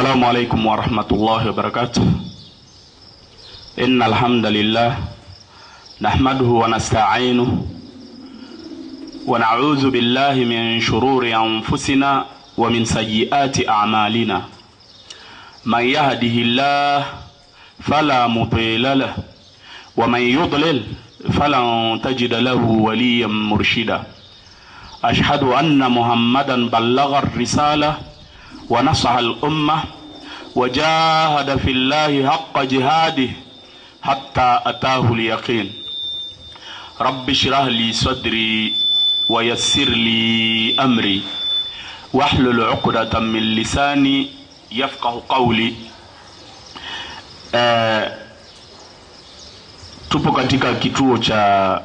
السلام عليكم ورحمة الله وبركاته. إن الحمد لله نحمده ونستعينه ونعوذ بالله من شرور أنفسنا ومن سيئات أعمالنا. من يهده الله فلا مضل له ومن يضلل فلن تجد له وليا مرشدا. أشهد أن محمدا بلغ الرسالة ونصح الأمة وجاهد في الله حق جهاده حتى أتاه اليقين. رب اشرح لي صدري ويسر لي أمري واحلل عقدة من لساني يفقه قولي. Tupo katika kituo cha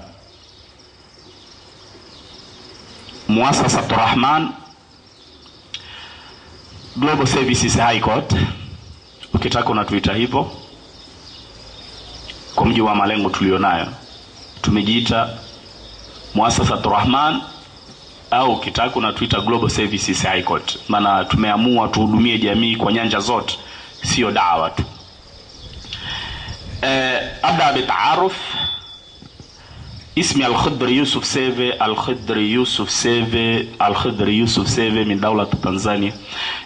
Muassasat Rahman Global Services High Court, ukitaka unatuita hivyo kwa mjibu wa malengo tulionayo. Tumejiita Muassasat Rahman au ukitaka unatuita Global Services High Court, maana tumeamua tuhudumie jamii kwa nyanja zote, sio dawa tu. أبدأ بالتعارف. اسمي الخضري يوسف سيفي. الخضري يوسف سيفي. الخضري يوسف سيفي من دولة تنزانيا.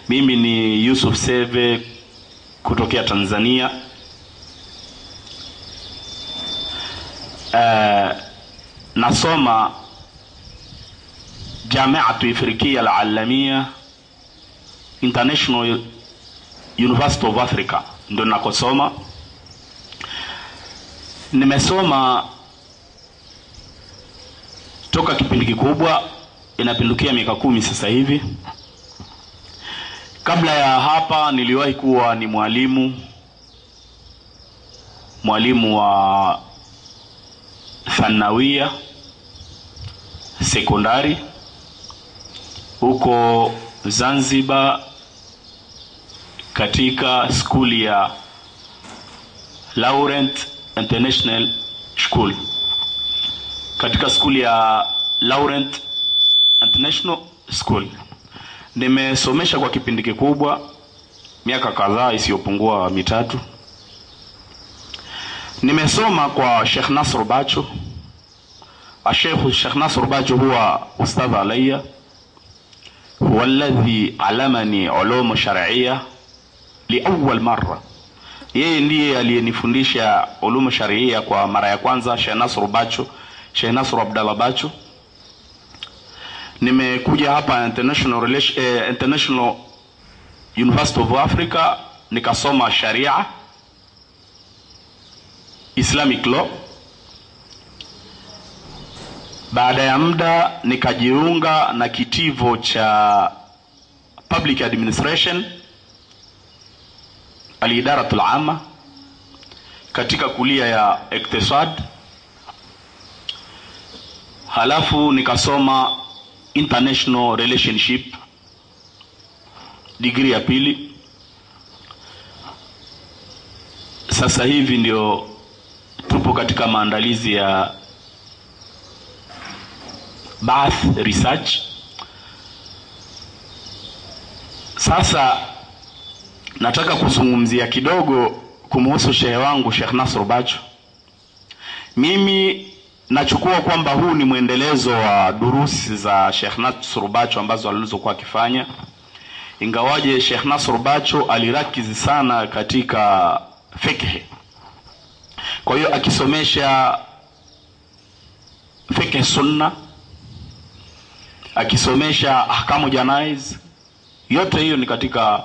mimi ni Yusuf Seve kutokea Tanzania. Nasoma Jamiatu Afrikia Al-Alamia International University of Africa, ndo nakosoma. Nimesoma toka kipindi kikubwa, inapindukia miaka 10 sasa hivi. Kabla ya hapa niliwahi kuwa ni mwalimu wa Thanawia sekondari huko Zanzibar katika skuli ya Laurent International School. Katika skuli ya Laurent International School nimesomesha kwa kipindi kikubwa, miaka kadhaa isiyopungua 3. Nimesoma kwa Sheikh Nasr Bacho. Sheikh Nasr Bacho huwa ustadh alayya, huwa alladhi alamani ulum shar'iyya liawwal marra. Yeye ndiye aliyenifundisha ulum shar'iyya kwa mara ya kwanza, Sheikh Nasr Bacho, Sheikh Nasr Abdallah Bacho. Nimekuja hapa International University of Africa nikasoma Sharia, Islamic Law. Baada ya muda nikajiunga na kitivo cha Public Administration Al-Idaratul Amma katika kulia ya Iktisad. Halafu nikasoma International Relationship degree ya 2. Sasa hivi ndio tupo katika maandalizi ya Bath Research. Sasa nataka kuzungumzia kidogo kumhusu shehe wangu Sheikh Nasr Bacho. Mimi nachukua kwamba huu ni mwendelezo wa durusi za Sheikh Nasr Bacho ambazo alizokuwa akifanya, ingawaje Sheikh Nasr Bacho alirakizi sana katika fiqh. Kwa hiyo akisomesha fiqh sunna, akisomesha ahkamu janaiz, yote hiyo ni katika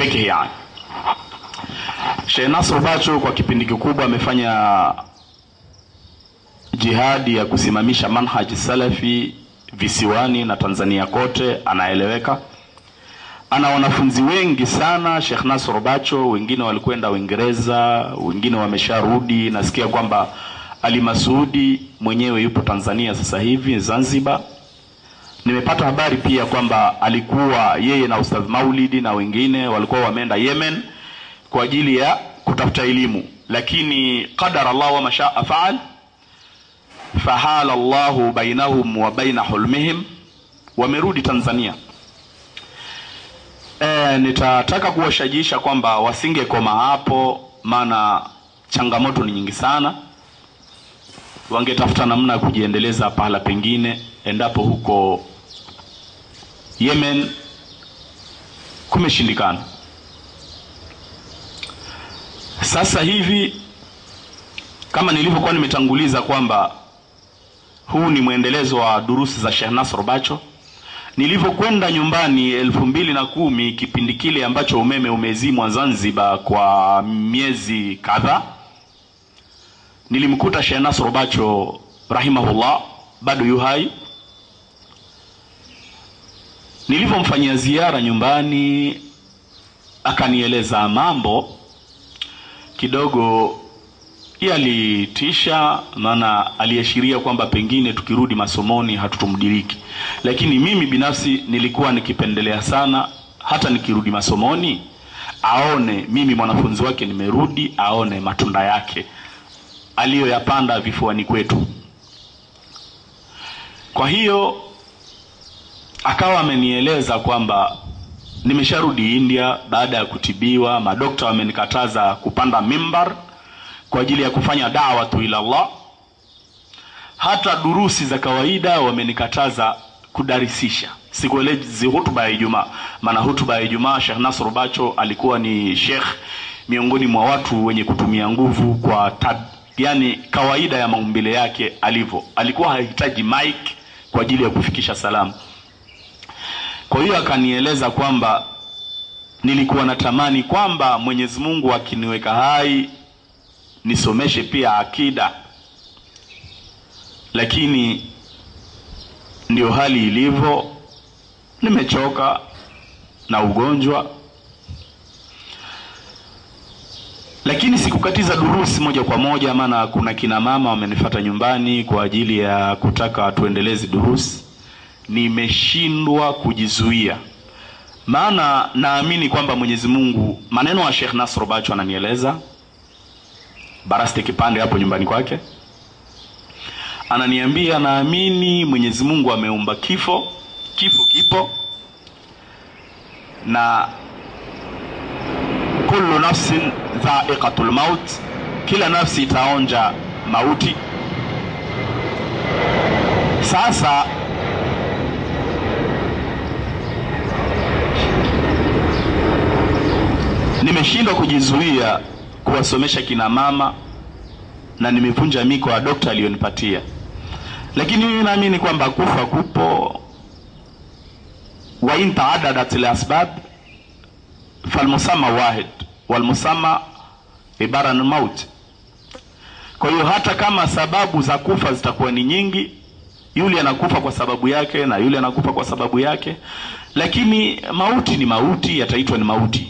fiqh yani. Sheikh Nasr Bacho kwa kipindi kikubwa amefanya jihadi ya kusimamisha manhaji salafi visiwani na Tanzania kote, anaeleweka. Ana wanafunzi wengi sana Sheikh Nasr Bacho, wengine walikwenda Uingereza, wengine wamesharudi. Nasikia kwamba Ali Masudi mwenyewe yupo Tanzania sasa hivi Zanzibar. Nimepata habari pia kwamba alikuwa yeye na Ustadh Maulidi na wengine walikuwa wameenda Yemen kwa ajili ya kutafuta elimu, lakini qadara Allah wa mashaa faal. fahala Allahu bainahum wa baina hulmihim, wamerudi Tanzania. Nitataka kuwashajiisha kwamba wasingekoma hapo, maana changamoto ni nyingi sana. Wangetafuta namna ya kujiendeleza pahala pengine, endapo huko Yemen kumeshindikana. Sasa hivi kama nilivyokuwa nimetanguliza kwamba huu ni muendelezo wa durusi za Sheikh Nasr Bacho, nilivyokwenda nyumbani 2010 kipindi kile ambacho umeme umezimwa Zanzibar kwa miezi kadhaa, nilimkuta Sheikh Nasr Bacho rahimahullah bado yuhai. Nilivyomfanyia ziara nyumbani akanieleza mambo kidogo yalitisha, maana aliashiria kwamba pengine tukirudi masomoni hatutomdiriki. Lakini mimi binafsi nilikuwa nikipendelea sana hata nikirudi masomoni aone mimi mwanafunzi wake nimerudi, aone matunda yake aliyoyapanda vifuani kwetu. Kwa hiyo akawa amenieleza kwamba nimesharudi India baada ya kutibiwa, madokta wamenikataza kupanda mimbar kwa ajili ya kufanya da'watu ila Allah. Hata durusi za kawaida wamenikataza kudarisisha. Sikuelezi hutuba ya Ijumaa, maana hutuba ya Ijumaa Sheikh Nasr Bacho alikuwa ni sheikh miongoni mwa watu wenye kutumia nguvu kwa yani kawaida ya maumbile yake alivyo. Alikuwa hahitaji mic kwa ajili ya kufikisha salamu. Kwa hiyo akanieleza kwamba nilikuwa natamani kwamba Mwenyezi Mungu akiniweka hai nisomeshe pia akida, lakini ndio hali ilivyo, nimechoka na ugonjwa. Lakini sikukatiza durusi moja kwa moja, maana kuna kina mama wamenifuata nyumbani kwa ajili ya kutaka tuendeleze durusi. Nimeshindwa kujizuia, maana naamini kwamba Mwenyezi Mungu, maneno ya Sheikh Nasr Bacho ananieleza baraste kipande hapo nyumbani kwake, ananiambia naamini Mwenyezi Mungu ameumba kifo kipo, na kullu nafsin dha'iqatul maut, kila nafsi itaonja mauti. Sasa nimeshindwa kujizuia kuwasomesha kina mama, na nimevunja miko ya dokta aliyonipatia. Lakini mimi naamini kwamba kufa kupo, wa in ta'addadat al-asbab falmusamma wahid walmusamma ibaran maut. Kwa hiyo hata kama sababu za kufa zitakuwa ni nyingi, yule anakufa kwa sababu yake na yule anakufa kwa sababu yake, lakini mauti ni mauti, yataitwa ni mauti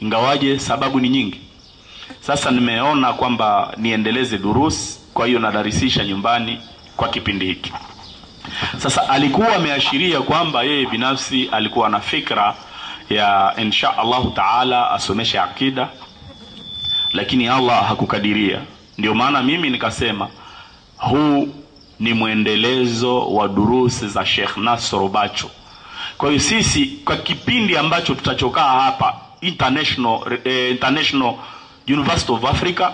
ingawaje sababu ni nyingi. Sasa nimeona kwamba niendeleze durusi, kwa hiyo nadarisisha nyumbani kwa kipindi hiki. Sasa alikuwa ameashiria kwamba yeye binafsi alikuwa na fikra ya insha Allah Taala asomeshe akida, lakini Allah hakukadiria. Ndio maana mimi nikasema huu ni muendelezo wa durusi za Sheikh Nasr Bacho. Kwa hiyo sisi kwa kipindi ambacho tutachokaa hapa International University of Africa,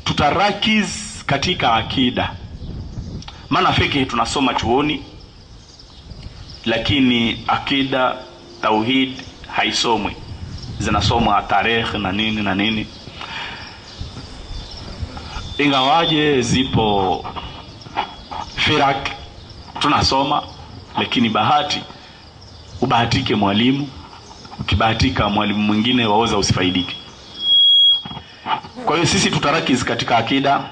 tutarakiz katika akida. Maana fiqh tunasoma chuoni, lakini akida, tauhid haisomwi. Zinasomwa tarikh na nini na nini. Ingawaje zipo firak tunasoma, lakini ubahatike mwalimu, ukibahatika mwalimu mwingine waweza usifaidike. Kwa hiyo sisi tutarakiz katika akida.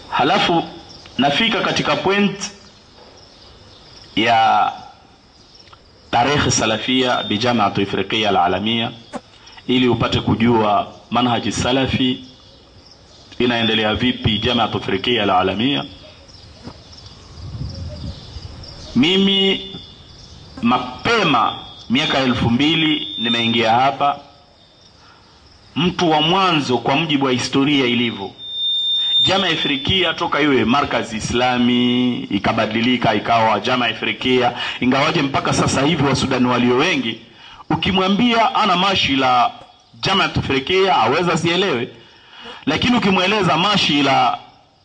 Halafu nafika katika point ya tarikh salafia bi Jami'at Afriqiya al-Alamia, ili upate kujua manhaji salafi inaendelea vipi Jami'at Afriqiya al-Alamia. Mimi mapema miaka 2000 nimeingia hapa. Mtu wa mwanzo kwa mujibu wa historia ilivyo, Jamaa Afrikia toka iwe Markazi Islami ikabadilika ikawa Jamaa Afrikia, ingawaje mpaka sasa hivi wa Sudan walio wengi ukimwambia ana mashi la Jamaa Afrikia haweza sielewe, lakini ukimueleza mashi la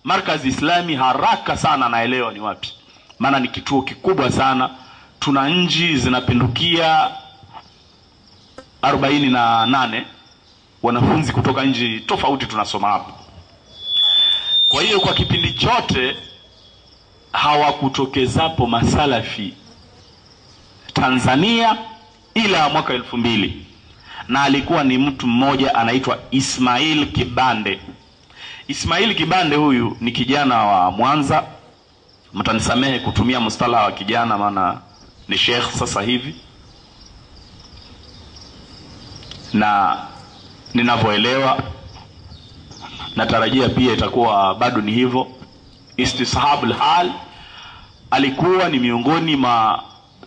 Markazi Islami haraka sana naelewa ni wapi, maana ni kituo kikubwa sana. Tuna nchi zinapindukia 48 wanafunzi kutoka nchi tofauti tunasoma hapo. Kwa hiyo kwa kipindi chote hawakutokezapo masalafi Tanzania ila mwaka 2000, na alikuwa ni mtu mmoja anaitwa Ismail Kibande. Ismail Kibande huyu ni kijana wa Mwanza, mtanisamehe kutumia mustala wa kijana maana ni sheikh sasa hivi, na ninavyoelewa natarajia pia itakuwa bado ni hivyo. Istisahabul hal alikuwa ni miongoni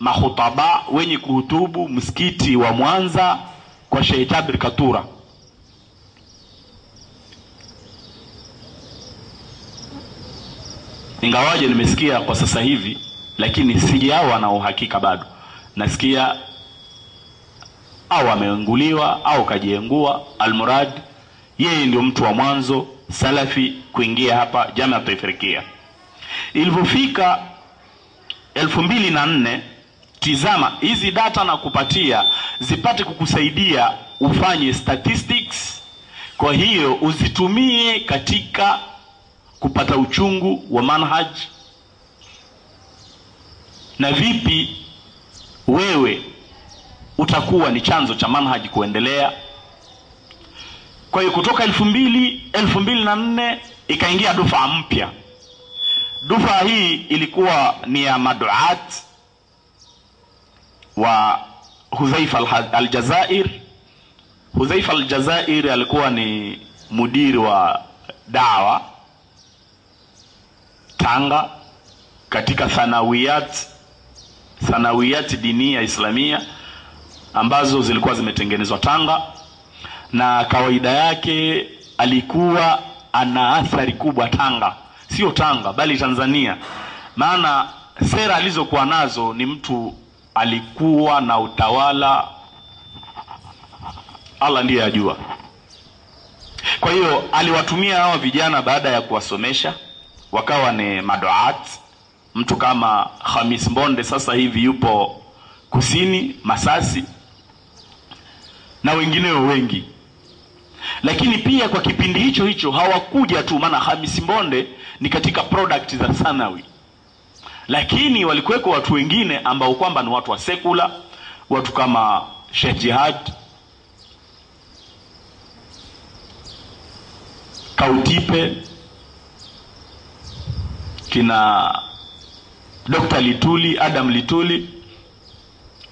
mahutaba wenye kuhutubu msikiti wa Mwanza kwa Sheikh Jabir Katura. Ingawaje nimesikia kwa sasa hivi, lakini sijawa na uhakika bado. Nasikia au ameenguliwa au kajiengua, almurad yeye ndio mtu wa mwanzo salafi kuingia hapa Jamaa Afrikia. Ilipofika 2004, tizama hizi data na kupatia zipate kukusaidia ufanye statistics, kwa hiyo uzitumie katika kupata uchungu wa manhaj na vipi wewe utakuwa ni chanzo cha manhaj kuendelea. Kwa hiyo kutoka 2004 ikaingia dufa mpya. Dufa hii ilikuwa ni ya maduat wa Hudhaifa al-Jazair. Hudhaifa al-Jazair alikuwa ni mudiri wa dawa Tanga katika thanawiyat dinia islamia ambazo zilikuwa zimetengenezwa Tanga, na kawaida yake alikuwa ana athari kubwa Tanga, sio Tanga bali Tanzania, maana sera alizokuwa nazo ni mtu alikuwa na utawala Allah ndiye ajua. Kwa hiyo aliwatumia hao vijana baada ya kuwasomesha wakawa ni maduat. Mtu kama Khamis Mbonde sasa hivi yupo Kusini Masasi na wengineo wengi. Lakini pia kwa kipindi hicho hawakuja tu, maana Khamis Mbonde ni katika product za Sanawi, lakini walikuweko watu wengine ambao kwamba ni watu wa sekula, watu kama Sheikh Jihad Kautipe, kina Dr. Lituli, Adam Lituli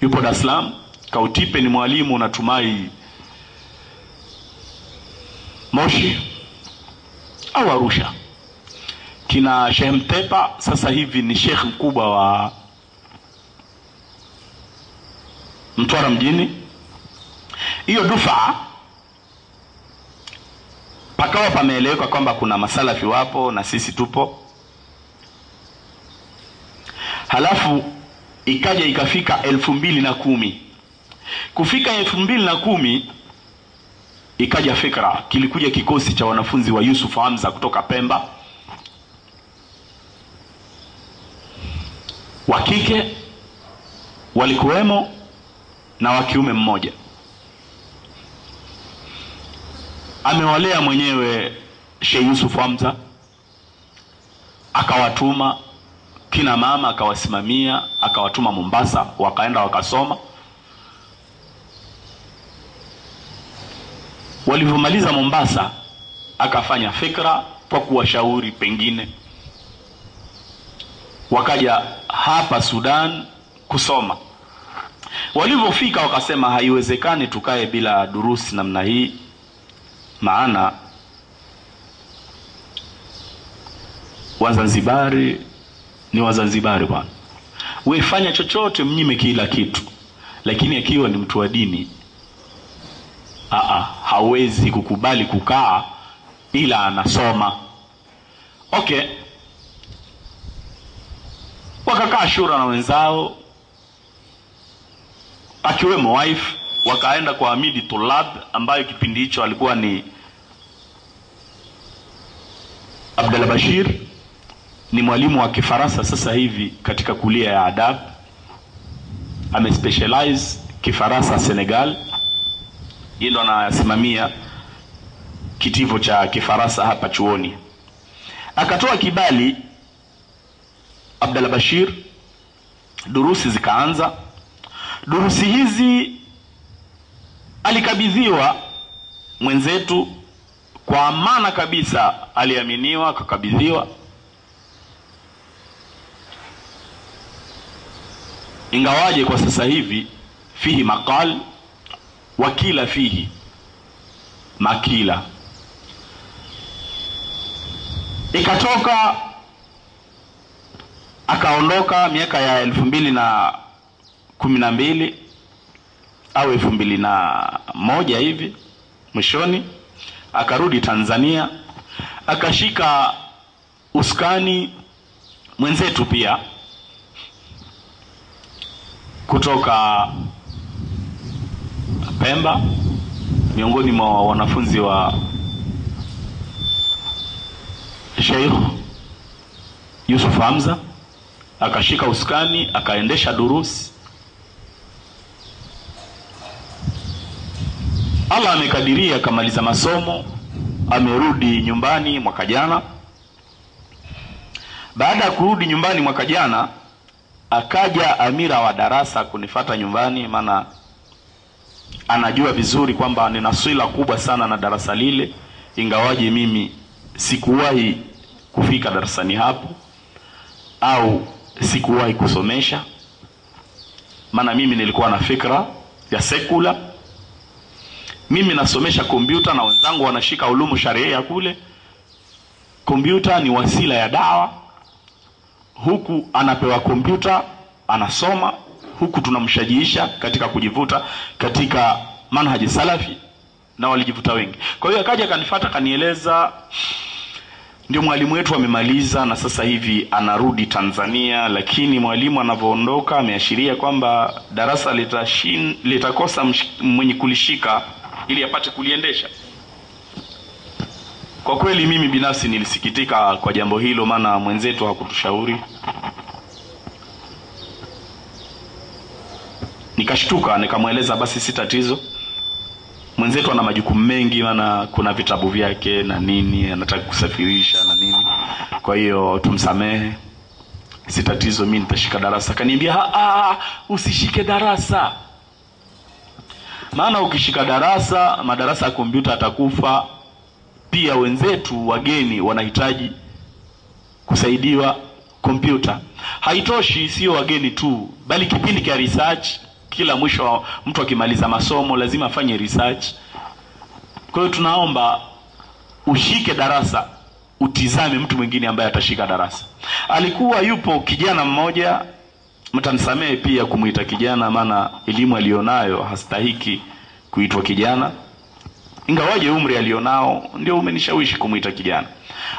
yupo Dar es Salaam. Kautipe ni mwalimu natumai Moshi au Arusha. Kina Sheikh Mtepa sasa hivi ni sheikh mkubwa wa Mtwara mjini. Hiyo dufa pakawa pameeleweka kwamba kuna masalafi wapo na sisi tupo. Halafu ikaja ikafika 2010. Kufika 2010 ikaja fikra, kilikuja kikosi cha wanafunzi wa Yusuf Hamza kutoka Pemba, wa kike walikuwemo na wa kiume mmoja. Amewalea mwenyewe Sheikh Yusuf Hamza, akawatuma kina mama, akawasimamia, akawatuma Mombasa, wakaenda wakasoma. Walivyomaliza Mombasa akafanya fikra kwa kuwashauri, pengine wakaja hapa Sudan kusoma. Walivyofika wakasema haiwezekani tukae bila durusi namna hii, maana Wazanzibari ni Wazanzibari bwana. Wewe chochote, mnyime kila kitu, lakini akiwa ni mtu wa dini hawezi kukubali kukaa ila anasoma. Okay. Wakakaa shura na wenzao, akiwemo wife, wakaenda kwa Hamidi Tulab ambaye kipindi hicho alikuwa ni Abdallah Bashir, ni mwalimu wa Kifaransa sasa hivi katika kulia ya adab, amespecialize Kifaransa Senegal. Yeye ndo anasimamia kitivo cha Kifaransa hapa chuoni. Akatoa kibali Abdallah Bashir, durusi zikaanza. Durusi hizi alikabidhiwa mwenzetu kwa amana kabisa, aliaminiwa akakabidhiwa. Ingawaje kwa sasa hivi fihi maqal wakila fihi makila. Ikatoka akaondoka miaka ya 2012 au 2001 hivi mwishoni, akarudi Tanzania, akashika uskani mwenzetu pia kutoka Pemba, miongoni mwa wanafunzi wa Sheikh Yusuf Hamza. Akashika uskani, akaendesha durusi. Allah amekadiria akamaliza masomo, amerudi nyumbani mwaka jana. Baada ya kurudi nyumbani mwaka jana, akaja amira wa darasa kunifata nyumbani, maana anajua vizuri kwamba nina swila kubwa sana na darasa lile, ingawaje mimi sikuwahi kufika darasani hapo au sikuwahi kusomesha. Maana mimi nilikuwa na fikra ya sekula. Mimi nasomesha kompyuta na wenzangu wanashika ulumu sharia kule. Kompyuta ni wasila ya dawa. Huku anapewa kompyuta, anasoma, huku tunamshajiisha katika kujivuta katika manhaji salafi, na walijivuta wengi. Kwa hiyo akaja kanifuata, kanieleza ndio mwalimu wetu amemaliza na sasa hivi anarudi Tanzania, lakini mwalimu anavyoondoka ameashiria kwamba darasa litakosa mwenye kulishika ili apate kuliendesha. Kwa kweli mimi binafsi nilisikitika kwa jambo hilo, maana mwenzetu hakutushauri. Nikashtuka, nikamweleza basi si tatizo, mwenzetu ana majukumu mengi, maana kuna vitabu vyake na nini, anataka kusafirisha na nini, kwa hiyo tumsamehe, si tatizo, mimi nitashika darasa. Kaniambia usishike darasa, maana ukishika darasa, madarasa ya kompyuta atakufa. Pia wenzetu wageni wanahitaji kusaidiwa kompyuta. Haitoshi, sio wageni tu, bali kipindi cha research, kila mwisho mtu akimaliza masomo lazima afanye research. Kwa hiyo tunaomba ushike darasa, utizame mtu mwingine ambaye atashika darasa. Alikuwa yupo kijana mmoja, mtanisamehe pia kumuita kijana, maana elimu alionayo hastahiki kuitwa kijana, ingawaje umri alionao ndio umenishawishi kumuita kijana.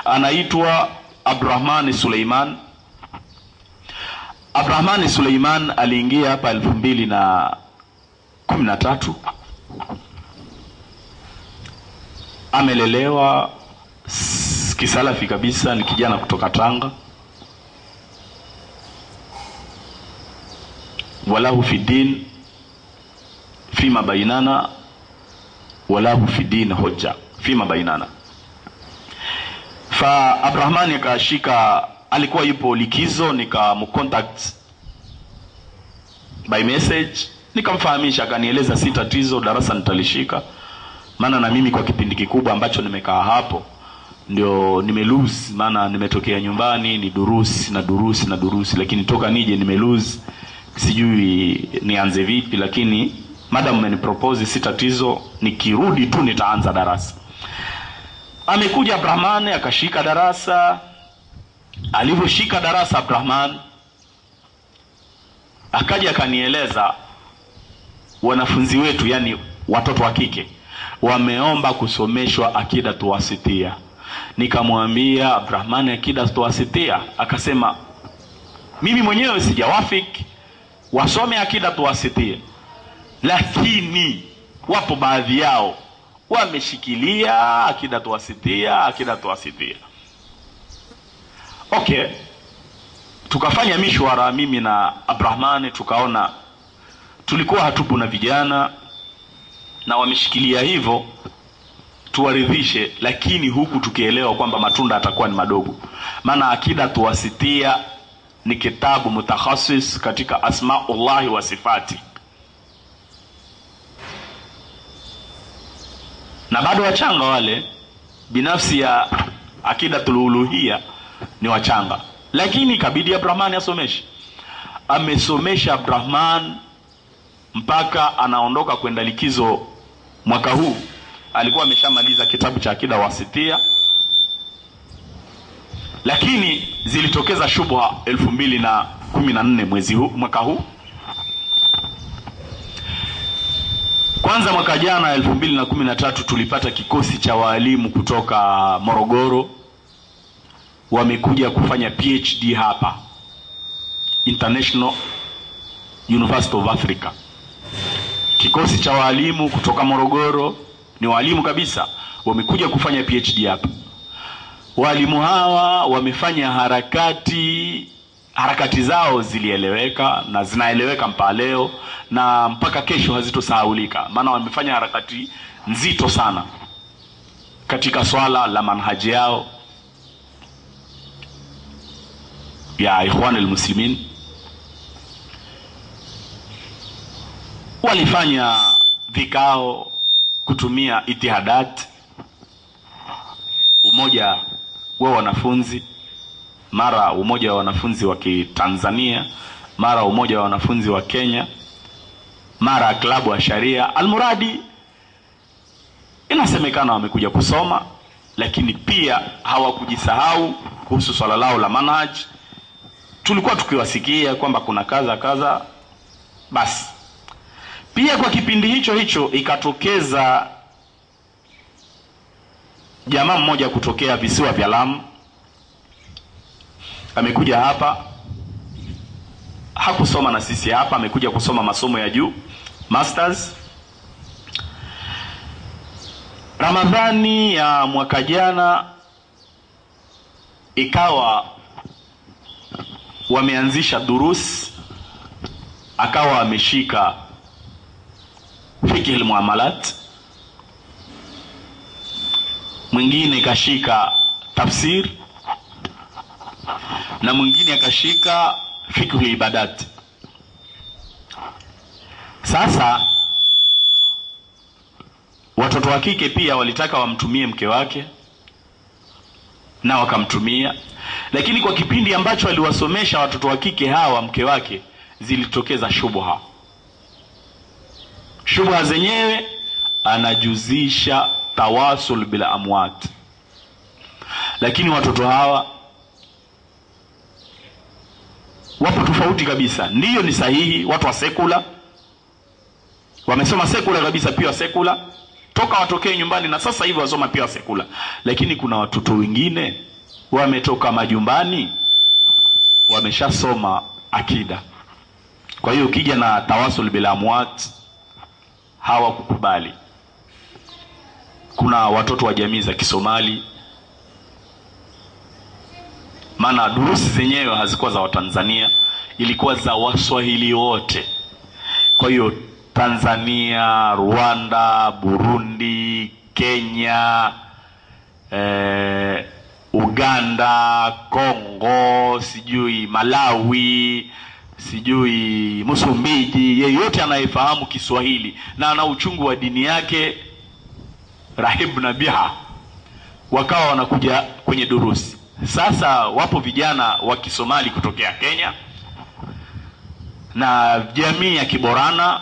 Anaitwa Abdurrahman Suleiman. Abdurrahman Suleiman aliingia hapa 2013. Amelelewa kisalafi kabisa, ni kijana kutoka Tanga. Walahu fi din fima bainana walahu fi din hujja fima bainana. Fa Abdurrahman akashika, alikuwa yupo likizo, nikamcontact by message, nikamfahamisha, akanieleza si tatizo, darasa nitalishika. Maana na mimi kwa kipindi kikubwa ambacho nimekaa hapo ndio nimelose, maana nimetokea nyumbani, ni durusi na durusi na durusi, lakini toka nije nimelose, sijui nianze vipi. Lakini madam amenipropose si tatizo, nikirudi tu nitaanza darasa. Amekuja Abdurrahman akashika darasa. Alivyoshika darasa Abdurrahman akaja akanieleza wanafunzi wetu, yani watoto wa kike, wameomba kusomeshwa akida tuwasitia. Nikamwambia Abdurrahman akida tuwasitia, akasema mimi mwenyewe sijawafiki wasome akida tuwasitia, lakini wapo baadhi yao wameshikilia akida tuwasitia. Okay, tukafanya mishwara mimi na Abdurrahman, tukaona tulikuwa hatupo na vijana na wameshikilia hivyo, tuwaridhishe, lakini huku tukielewa kwamba matunda atakuwa ni madogo. Maana akida tuwasitia ni kitabu mutakhasis katika asmaullahi wa sifati, na bado wachanga wale. Binafsi ya akidatul uluhiyya ni wachanga, lakini kabidi Abdurrahman asomeshe. Amesomesha Abdurrahman mpaka anaondoka kwenda likizo mwaka huu, alikuwa ameshamaliza kitabu cha akida wasitia. Lakini zilitokeza shubha 2014 mwaka huu. Kwanza mwaka jana 2013 tulipata kikosi cha walimu kutoka Morogoro, wamekuja kufanya PhD hapa International University of Africa. Kikosi cha walimu kutoka Morogoro, ni walimu kabisa, wamekuja kufanya PhD hapa. Walimu hawa wamefanya harakati zao zilieleweka na zinaeleweka mpaka leo na mpaka kesho hazitosahaulika. Maana wamefanya harakati nzito sana katika swala la manhaji yao ya Ikhwan al-Muslimin. Walifanya vikao kutumia itihadat, umoja wa wanafunzi, mara umoja wa wanafunzi wa Tanzania, mara umoja wa wanafunzi wa Kenya, mara klabu wa sharia. Almuradi inasemekana wamekuja kusoma, lakini pia hawakujisahau kuhusu swala lao la manhaj. Tulikuwa tukiwasikia kwamba kuna kaza basi. Pia kwa kipindi hicho ikatokeza jamaa mmoja kutokea visiwa vya Lamu, amekuja hapa, hakusoma na sisi hapa, amekuja kusoma masomo ya juu, masters. Ramadhani ya mwaka jana ikawa wameanzisha durus, akawa ameshika fiqh al-muamalat, mwingine kashika tafsir, na mwingine akashika fiqh al-ibadat. Sasa watoto wa kike pia walitaka wamtumie mke wake na wakamtumia, lakini kwa kipindi ambacho aliwasomesha watoto wa kike hawa mke wake zilitokeza shubha. Shubha zenyewe anajuzisha tawasul bila amwat, lakini watoto hawa wapo tofauti kabisa. Ndiyo, ni sahihi, watu wa sekula wamesoma sekula kabisa, pia sekula toka watokee nyumbani, na sasa hivi wasoma pia sekula. Lakini kuna watoto wengine wametoka majumbani wameshasoma akida. Kwa hiyo ukija na tawasul bila amwat hawakukubali. Kuna watoto wa jamii za Kisomali, maana durusi zenyewe hazikuwa za Watanzania, ilikuwa za Waswahili wote. Kwa hiyo Tanzania, Rwanda, Burundi, Kenya, Uganda, Kongo, sijui Malawi, sijui Msumbiji, yeyote anayefahamu Kiswahili na ana uchungu wa dini yake rahib na biha, wakawa wanakuja kwenye durusi. Sasa wapo vijana wa Kisomali kutokea Kenya na jamii ya Kiborana,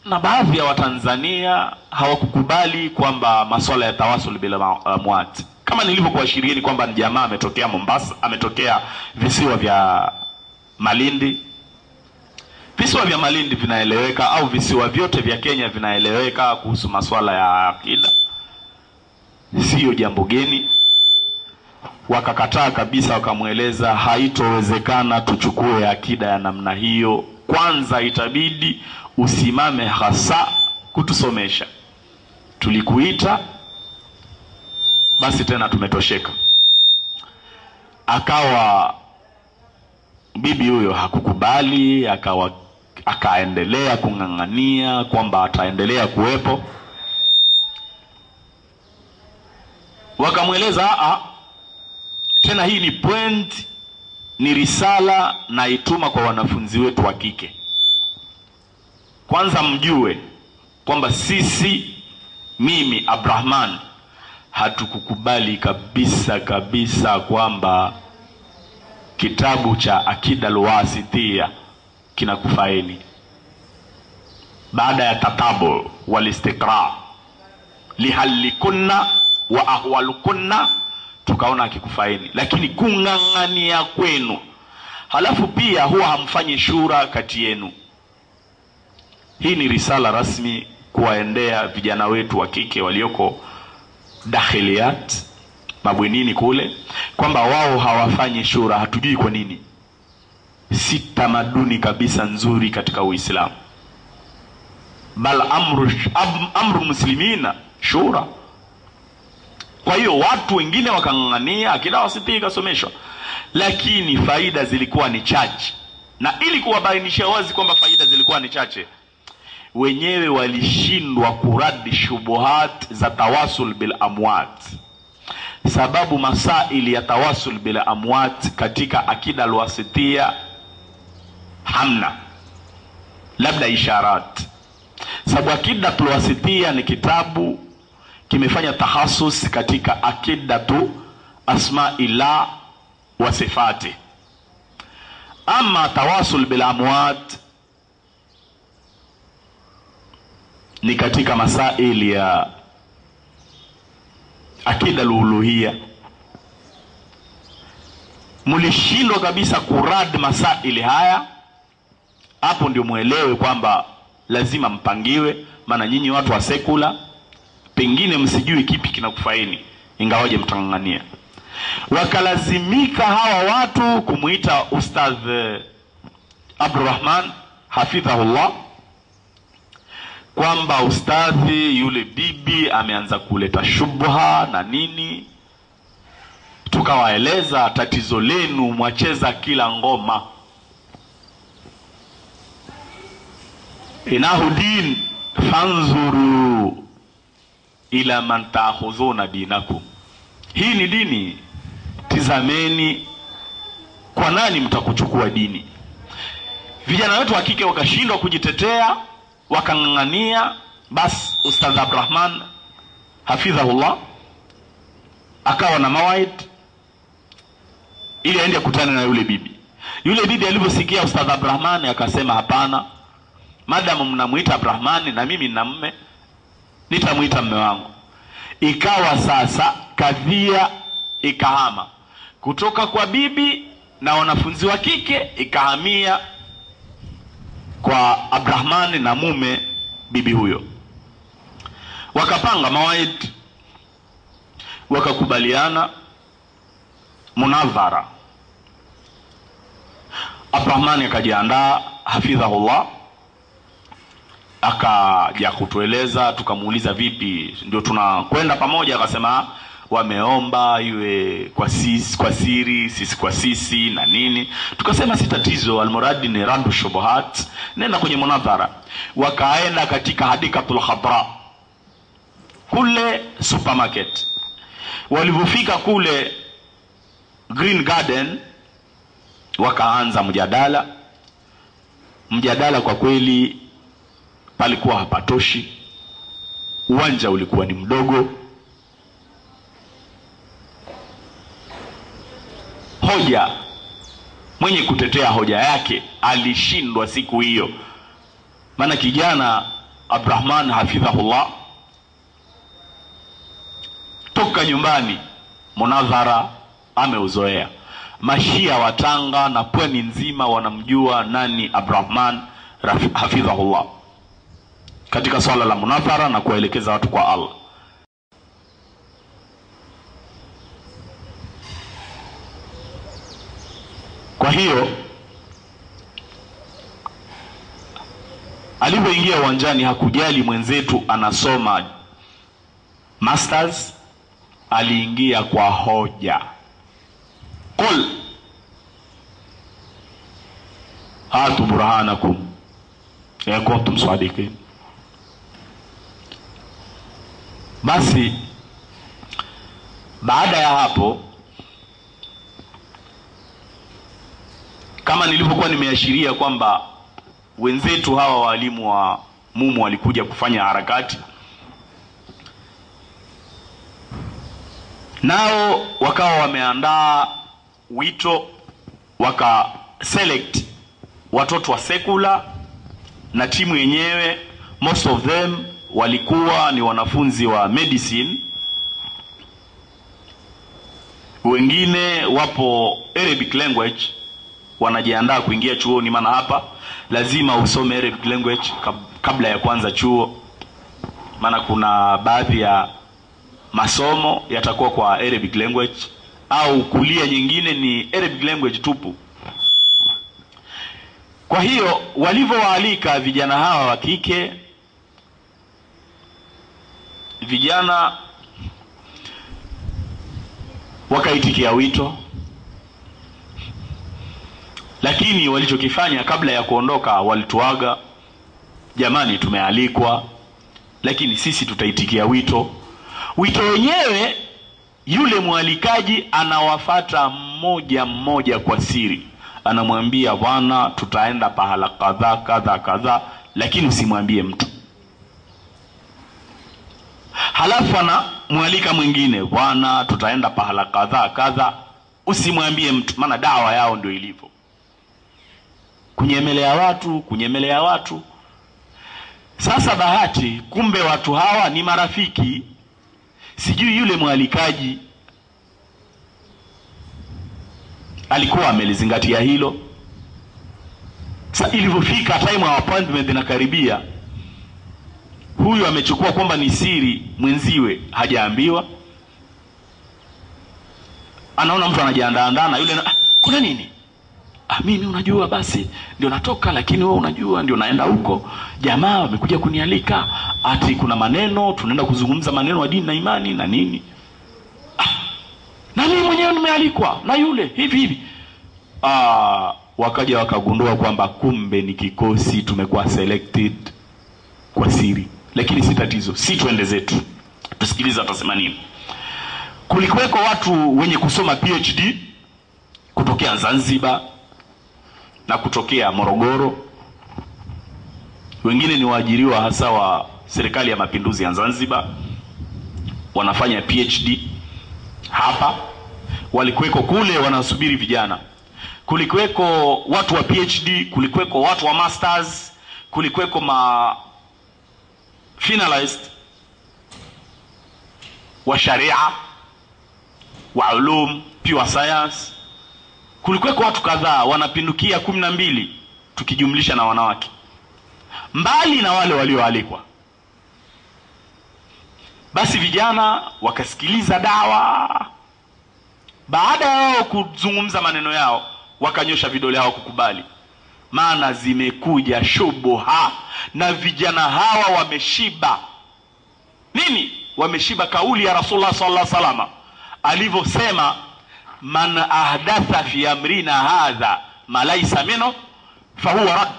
na baadhi ya Watanzania hawakukubali kwamba masuala ya tawasul bila amwat. Kama nilivyokuashirieni kwamba ni jamaa ametokea Mombasa, ametokea visiwa vya Malindi. Visiwa vya Malindi vinaeleweka, au visiwa vyote vya Kenya vinaeleweka kuhusu masuala ya akida. sio jambo geni. Wakakataa kabisa, wakamueleza haitowezekana tuchukue akida ya namna hiyo, kwanza itabidi usimame hasa kutusomesha, tulikuita basi tena tumetosheka. Akawa bibi huyo hakukubali, akaendelea kung'ang'ania kwamba ataendelea kuwepo. Wakamueleza tena hii ni point, ni risala na ituma kwa wanafunzi wetu wa kike. Kwanza mjue kwamba sisi, mimi Abdurrahman, hatukukubali kabisa kwamba kitabu cha Akida al-Wasitiyya kinakufaini. Baada ya tatabu wal istiqra lihalikunna wa ahwalukunna, tukaona akikufaini, lakini kung'ang'ania kwenu, halafu pia huwa hamfanyi shura kati yenu. Hii ni risala rasmi kuwaendea vijana wetu wa kike walioko dakhiliyat, mabwenini kule, kwamba wao hawafanyi shura. Hatujui kwa nini, si tamaduni kabisa nzuri katika Uislamu. Bal amru muslimina shura. Kwa hiyo watu wengine wakang'ang'ania Akida Wasitiyya kasomeshwa, lakini faida zilikuwa ni chache. Na ili kuwabainishia wazi kwamba faida zilikuwa ni chache, wenyewe walishindwa kuradi shubuhat za tawasul bil amwat. Sababu masaili ya tawasul bil amwat katika Akida al-Wasitiyya hamna, labda isharat. Sababu Akida al-Wasitiyya ni kitabu kimefanya tahasus katika akidatu asma'illah wa sifati. Ama tawasul bil amwat ni katika masaili ya akida al-uluhiyya. Mulishindwa kabisa kurad masaili haya. Hapo ndio muelewe kwamba lazima mpangiwe, maana nyinyi watu wa sekula pengine msijui kipi kinakufaini, ingawaje mtang'ang'ania. Wakalazimika hawa watu kumuita Ustadh Abdurrahman hafidhahullah, kwamba ustadhi yule bibi ameanza kuleta shubha na nini. Tukawaeleza tatizo lenu, mwacheza kila ngoma. Inahu din fanzuru ila man ta'khudhuna dinakum. Hii ni dini, tizameni kwa nani mtakuchukua dini. Vijana wetu wa kike wakashindwa kujitetea, wakang'ang'ania. Bas Ustadh Abdurrahman hafidhahullah akawa na mawaid ili aende kukutana na yule bibi. Yule bibi aliposikia Ustadh Abdurrahman akasema, hapana, madamu mnamuita Abdurrahman na mimi nina mume, nitamuita mume wangu. Ikawa sasa kadhia ikahama kutoka kwa bibi na wanafunzi wa kike, ikahamia kwa Abdurrahman na mume bibi huyo. Wakapanga mawaid, wakakubaliana munadhara. Abdurrahman akajiandaa hafidhahullah, akaja kutueleza. Tukamuuliza vipi, ndio tunakwenda pamoja? Akasema wameomba iwe kwa siri, sisi kwa sisi na nini. Tukasema si tatizo, almuradi ni randu shubuhat, nenda kwenye munadhara. Wakaenda katika Hadikatul Khadra kule supermarket. Walipofika kule Green Garden, wakaanza mjadala. Kwa kweli palikuwa hapatoshi, uwanja ulikuwa ni mdogo. Hoja, mwenye kutetea hoja yake alishindwa siku hiyo. Maana kijana Abdurrahman hafidhahullah toka nyumbani munadhara ameuzoea. Mashia wa Tanga na pwani nzima wanamjua nani Abdurrahman hafidhahullah katika swala la munadhara na kuelekeza watu kwa Allah. Kwa hiyo alipoingia uwanjani hakujali mwenzetu anasoma masters, aliingia kwa hoja. Qul hatu burhanakum in kuntum sadiqin. Basi baada ya hapo, kama nilivyokuwa nimeashiria kwamba wenzetu hawa walimu wa MUMU walikuja kufanya harakati, nao wakawa wameandaa wito, waka select watoto wa secular, na timu yenyewe most of them walikuwa ni wanafunzi wa medicine, wengine wapo Arabic language wanajiandaa kuingia chuoni, maana hapa lazima usome Arabic language kabla ya kuanza chuo, maana kuna baadhi ya masomo yatakuwa kwa Arabic language au kulia nyingine ni Arabic language tupu. Kwa hiyo walivyowaalika vijana hawa wa kike, vijana wakaitikia wito, lakini walichokifanya kabla ya kuondoka walituaga, jamani tumealikwa lakini sisi tutaitikia wito. Wito wenyewe yule mwalikaji anawafata mmoja mmoja kwa siri, anamwambia bwana tutaenda pahala kadha kadha kadha, lakini usimwambie mtu. Halafu ana mwalika mwingine, bwana tutaenda pahala kadha kadha, usimwambie mtu, maana dawa yao ndio ilivyo, kunyemelea watu. Sasa bahati, kumbe watu hawa ni marafiki. Sijui yule mwalikaji alikuwa amelizingatia hilo. Sasa ilivyofika time of appointment inakaribia, huyu amechukua kwamba ni siri, mwenziwe hajaambiwa. Anaona mtu anajiandaandana, yule kuna nini? Mimi unajua basi ndio natoka, lakini wewe unajua ndio naenda huko. Jamaa wamekuja kunialika, ati kuna maneno tunaenda kuzungumza, maneno ya dini na imani na nini. Na mimi mwenyewe nimealikwa na yule hivi. Wakaja wakagundua kwamba kumbe ni kikosi tumekuwa selected kwa siri. Lakini si tatizo, si tuende zetu. Tusikiliza atasema nini. Kulikuweko watu wenye kusoma PhD kutokea Zanzibar na kutokea Morogoro. Wengine ni waajiriwa hasa wa serikali ya mapinduzi ya Zanzibar, wanafanya PhD hapa. Walikuweko kule wanasubiri vijana. Kulikuweko watu wa PhD, kulikuweko watu wa masters, kulikuweko finalist wa sharia, wa ulum, pure science. Kulikuweko watu kadhaa wanapindukia 12 tukijumlisha na wanawake, mbali na wale walioalikwa. Basi vijana wakasikiliza dawa. Baada yao kuzungumza maneno yao, wakanyosha vidole hao kukubali, maana zimekuja shubuha na vijana hawa wameshiba nini? Wameshiba kauli ya Rasulullah sallallahu alaihi wasallam alivyosema, man ahdatha fi amrina hadha ma laysa minhu fahuwa rad.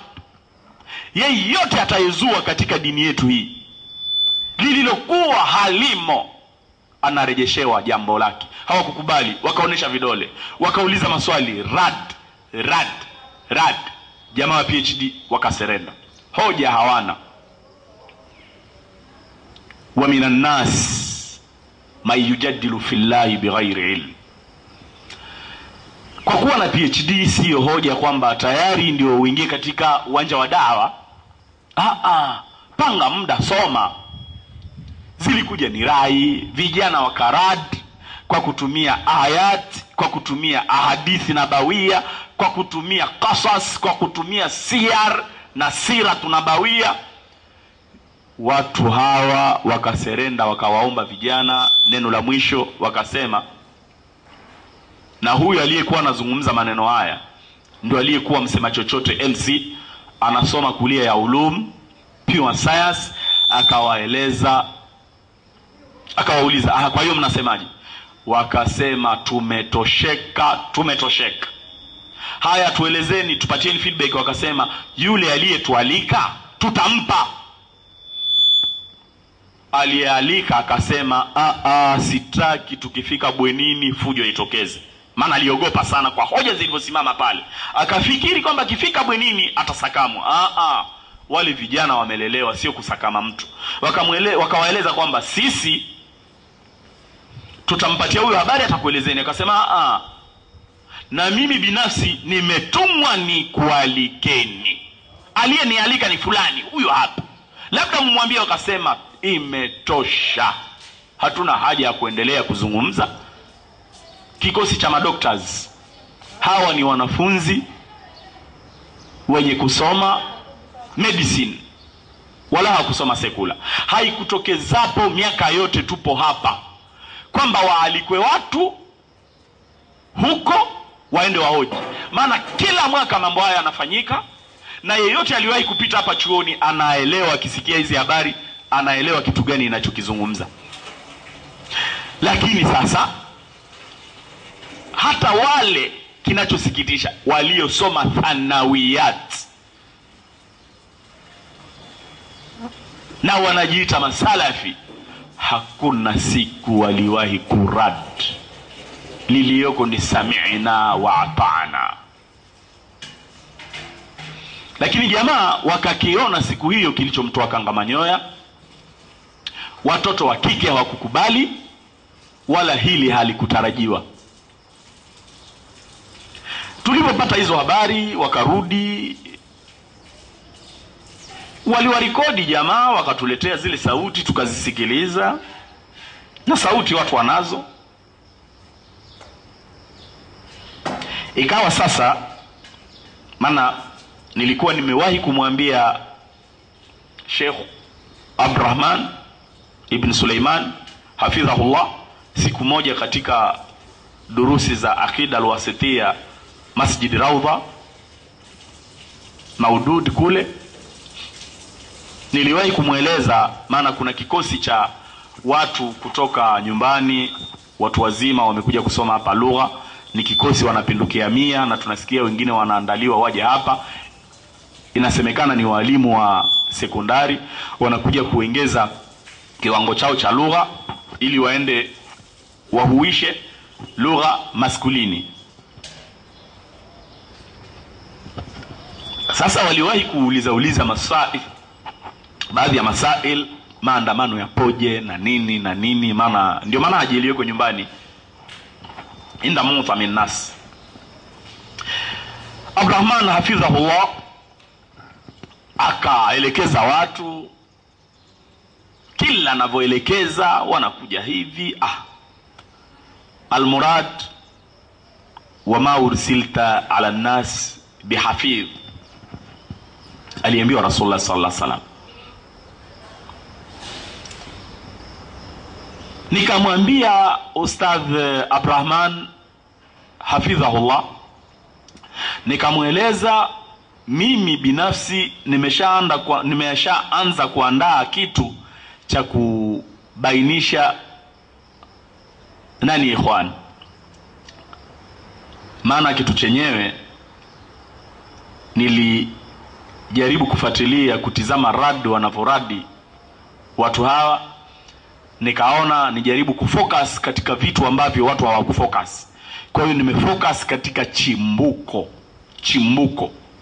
Yeyote atayezua katika dini yetu hii lililokuwa halimo anarejeshewa jambo lake. Hawakukubali, wakaonesha vidole, wakauliza maswali, rad. Jamaa wa PhD wakaserenda, hoja hawana. Wa minan nas may yujadilu fillahi bighairi ilm. Kwa kuwa na PhD sio hoja kwamba tayari ndio uingie katika uwanja wa dawa. Panga muda, soma. Zilikuja ni rai, vijana wakarad kwa kutumia ayat, kwa kutumia ahadithi nabawia, kwa kutumia qasas, kwa kutumia siyar na siratu nabawia. Watu hawa wakaserenda, wakawaomba vijana neno la mwisho, wakasema, na huyu aliyekuwa anazungumza maneno haya ndio aliyekuwa msema chochote MC, anasoma kulia ya ulum pure science. Akawaeleza, akawauliza, kwa hiyo mnasemaje? Wakasema tumetosheka. Haya, tuelezeni, tupatieni feedback. Wakasema yule aliyetualika tutampa. Aliyealika akasema sitaki tukifika bwenini fujo itokeze. Maana aliogopa sana kwa hoja zilivyosimama pale. Akafikiri kwamba kifika bwenini atasakamwa. Wale vijana wamelelewa sio kusakama mtu. Wakawaeleza kwamba sisi tutampatia huyo habari, atakuelezeni. Akasema na mimi binafsi nimetumwa ni kualikeni. Aliyenialika ni fulani, huyo hapa. Labda mmwambie. Wakasema imetosha, hatuna haja ya kuendelea kuzungumza. Kikosi cha madoctors, hawa ni wanafunzi wenye kusoma medicine, wala hakusoma sekula. Haikutokezapo miaka yote tupo hapa kwamba waalikwe watu huko waende wahoji. Maana kila mwaka mambo haya yanafanyika, na yeyote aliwahi kupita hapa chuoni anaelewa, akisikia hizi habari anaelewa kitu gani ninachokizungumza. Lakini sasa hata wale, kinachosikitisha, waliosoma thanawiyat na wanajiita masalafi, hakuna siku waliwahi kurad. Liliyoko ni sami'na wa ata'na. Lakini jamaa wakakiona siku hiyo kilichomtoa kanga manyoya. Watoto wa kike hawakukubali, wala hili halikutarajiwa. Tulipopata hizo habari, wakarudi, waliwarekodi jamaa, wakatuletea zile sauti, tukazisikiliza. Na sauti watu wanazo. Ikawa sasa, maana nilikuwa nimewahi kumwambia Sheikh Abdurrahman ibn Suleiman hafidhahullah siku moja katika durusi za Aqida al-Wasitiyya Masjid Rawda Maudud kule, niliwahi kumweleza. Maana kuna kikosi cha watu kutoka nyumbani, watu wazima wamekuja kusoma hapa lugha. Ni kikosi wanapindukia 100, na tunasikia wengine wanaandaliwa waje hapa. Inasemekana ni walimu wa sekondari, wanakuja kuongeza kiwango chao cha lugha ili waende wahuishe lugha maskulini. Sasa waliwahi kuuliza masail, baadhi ya masail, maandamano yapoje na nini na nini. Maana ndio maana haji iliyoko nyumbani inda muta min nas. Abdurrahman hafidhahullah akaelekeza watu, kila anavyoelekeza wanakuja hivi. Almurad wama ursilta ala nas bihafidh, aliambiwa Rasulullah sallallahu alaihi wasallam. Nikamwambia Ustadh Abdurrahman hafidhahullah, nikamweleza mimi binafsi nimeshaanza kuandaa kitu cha kubainisha nani ikhwan. Maana kitu chenyewe nilijaribu kufuatilia, kutizama rad wanavoradi watu hawa, nikaona nijaribu kufocus katika vitu ambavyo watu hawakufocus. Kwa hiyo nimefocus katika chimbuko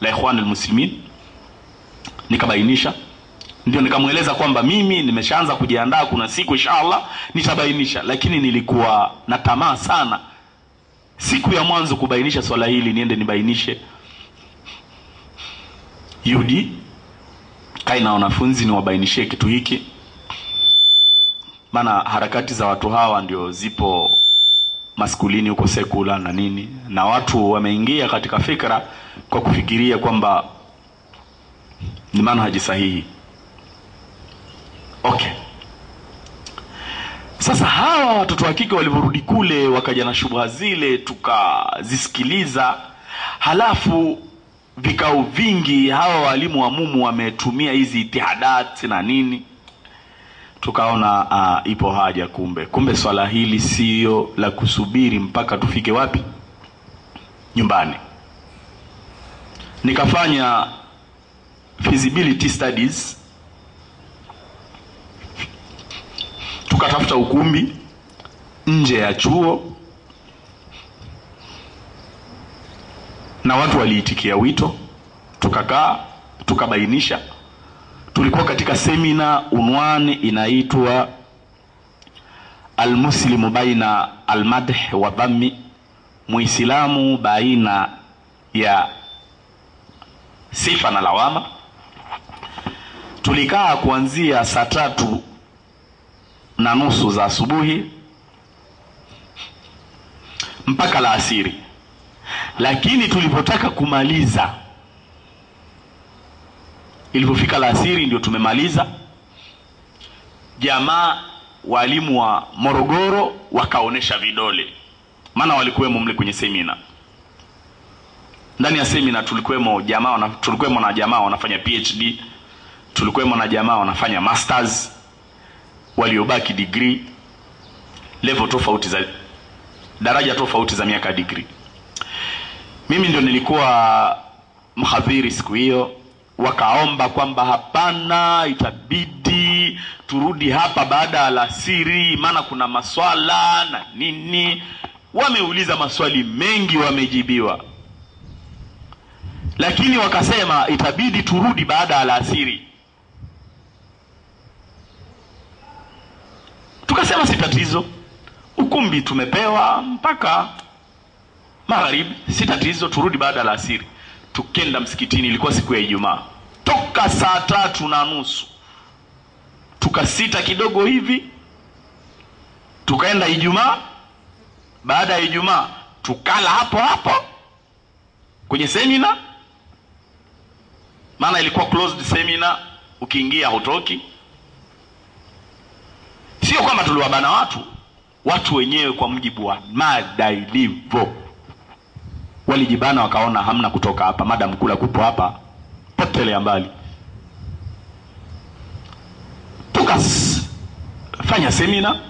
la ikhwan al-muslimin, nikabainisha. Ndio nikamweleza kwamba mimi nimeshaanza kujiandaa, kuna siku inshallah nitabainisha. Lakini nilikuwa na tamaa sana siku ya mwanzo kubainisha swala hili, niende nibainishe UD kaina wanafunzi, niwabainishie kitu hiki. Maana harakati za watu hawa ndio zipo maskulini huko sekula na nini, na watu wameingia katika fikra kwa kufikiria kwamba ni manhaji sahihi. Okay. Sasa hawa watoto wa kike walivyorudi kule, wakaja na shubha zile, tukazisikiliza. Halafu vikao vingi hawa walimu wa mumu wametumia hizi itihadat na nini. Tukaona ipo haja kumbe swala hili sio la kusubiri mpaka tufike wapi? Nyumbani. Nikafanya feasibility studies. Tukatafuta ukumbi nje ya chuo na watu waliitikia wito. Tukakaa tukabainisha. Tulikuwa katika semina, unwani inaitwa Al-Muslimu baina al-madh wa dhammi, Muislamu baina ya sifa na lawama. Tulikaa kuanzia saa 3:30 za asubuhi mpaka alasiri. Lakini tulipotaka kumaliza, ilipofika alasiri ndio tumemaliza, jamaa walimu wa Morogoro wakaonesha vidole. Maana walikuwemo mle kwenye semina. Ndani ya semina tulikuwemo na jamaa wanafanya PhD, tulikuwemo na jamaa wanafanya masters, waliobaki degree, level tofauti za daraja tofauti za miaka degree. Mimi ndio nilikuwa mhadhiri siku hiyo. Wakaomba kwamba hapana, itabidi turudi hapa baada ya alasiri, maana kuna maswala na nini. Wameuliza maswali mengi, wamejibiwa. Lakini wakasema itabidi turudi baada ya alasiri. Tukasema si tatizo, ukumbi tumepewa mpaka magharibi, si tatizo, turudi baada ya alasiri. Tukenda msikitini, ilikuwa siku ya Ijumaa. Toka saa 3:30 tukasita kidogo hivi, tukaenda Ijumaa. Baada ya Ijumaa tukala hapo kwenye semina, maana ilikuwa closed seminar, ukiingia hutoki. Sio kwamba tuliwabana watu wenyewe kwa mjibu wa mada ilivyo walijibana, wakaona hamna kutoka hapa, madam kula kupo hapa, potelea mbali. Tukafanya semina.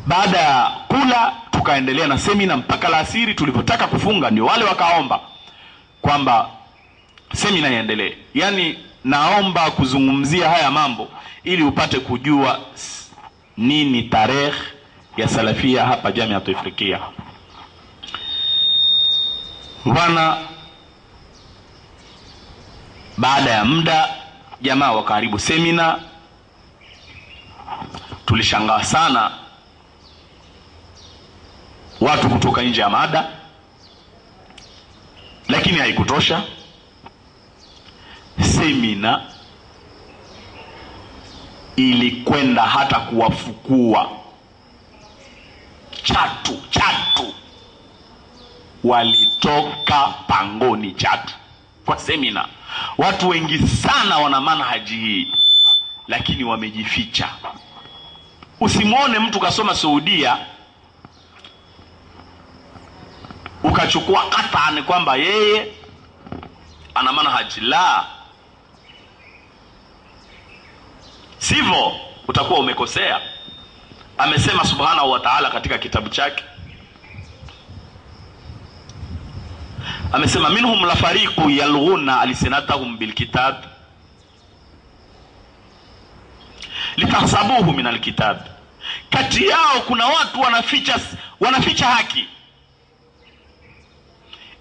Baada ya kula tukaendelea na semina mpaka alasiri. Tulipotaka kufunga ndio wale wakaomba kwamba semina iendelee. Yani naomba kuzungumzia haya mambo ili upate kujua nini tarehe ya Salafia hapa Jamiat Afrikia. Bwana, baada ya muda jamaa wakaribu semina. Tulishangaa sana watu kutoka nje ya mada, lakini haikutosha. Semina ilikwenda hata kuwafukua Chatu. Walitoka pangoni Chatu kwa semina. Watu wengi sana wana manhaji hii, lakini wamejificha. Usimuone mtu kasoma Saudia ukachukua katani kwamba yeye ana manhaji. La, sivyo, utakuwa umekosea. Amesema subhanahu wa ta'ala katika kitabu chake, amesema minhum la fariqu yalghuna alsinatahum bilkitab litahsabuhu min alkitab. Kati yao kuna watu wanaficha haki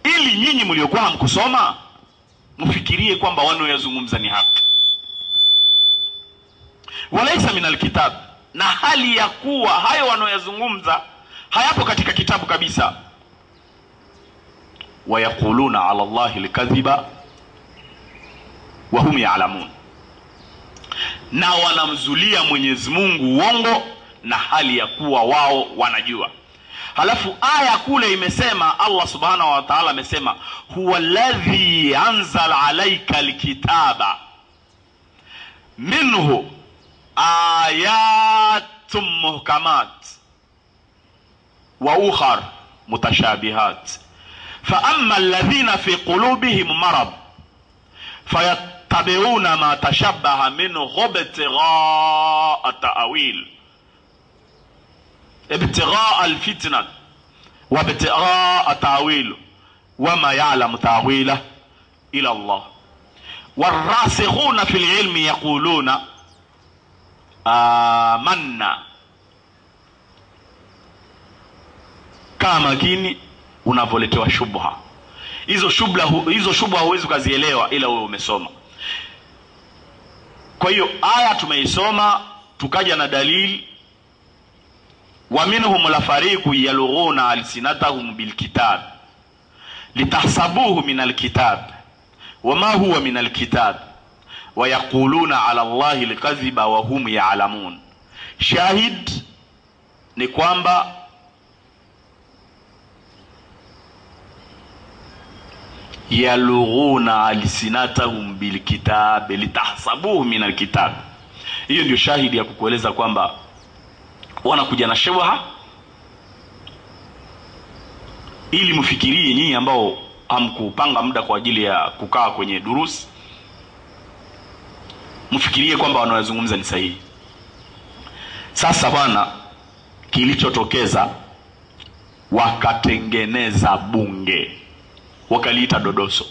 ili nyinyi mliokuwa hamkusoma mfikirie kwamba wanaoyazungumza ni haki. Walaysa min alkitab, na hali ya kuwa hayo wanaoyazungumza hayapo katika kitabu kabisa. Wayakuluna ala Allahi alkadhiba wa hum ya'lamun, na wanamzulia Mwenyezi Mungu uongo na hali ya kuwa wao wanajua. Halafu aya kule imesema, Allah subhanahu wa ta'ala amesema huwa alladhi anzala alayka alkitaba minhu ayatun muhkamat wa ukhar mutashabihat fa amma alladhina fi qulubihim marad fayattabi'una ma tashabbaha minhu ibtigha'a ta'wil, ibtigha'a alfitna wa ibtigha'a ta'wil wa ma ya'lamu ta'wilahu ila Allah. والراسخون في العلم يقولون آمنا. Kama kini unavoletewa shubha. Hizo shubha huwezi kuzielewa ila wewe umesoma. Kwa hiyo aya tumeisoma tukaja na dalili, wa minhum lafariqu yalughuna alsinatahum bilkitab litahsabuhu min alkitab wama huwa min alkitab wa yaquluna ala Allahi alkadhiba wa hum ya'lamun. Shahid ni kwamba yalughuna alsinatahum bilkitab litahsabuhu min alkitab. Hiyo ndio shahidi ya kukueleza kwamba wanakuja na shubha ili mfikirie nyinyi ambao hamkupanga muda kwa ajili ya kukaa kwenye durusi, mfikirie kwamba wanayozungumza ni sahihi. Sasa bwana, kilichotokeza wakatengeneza bunge wakaliita Dodoso.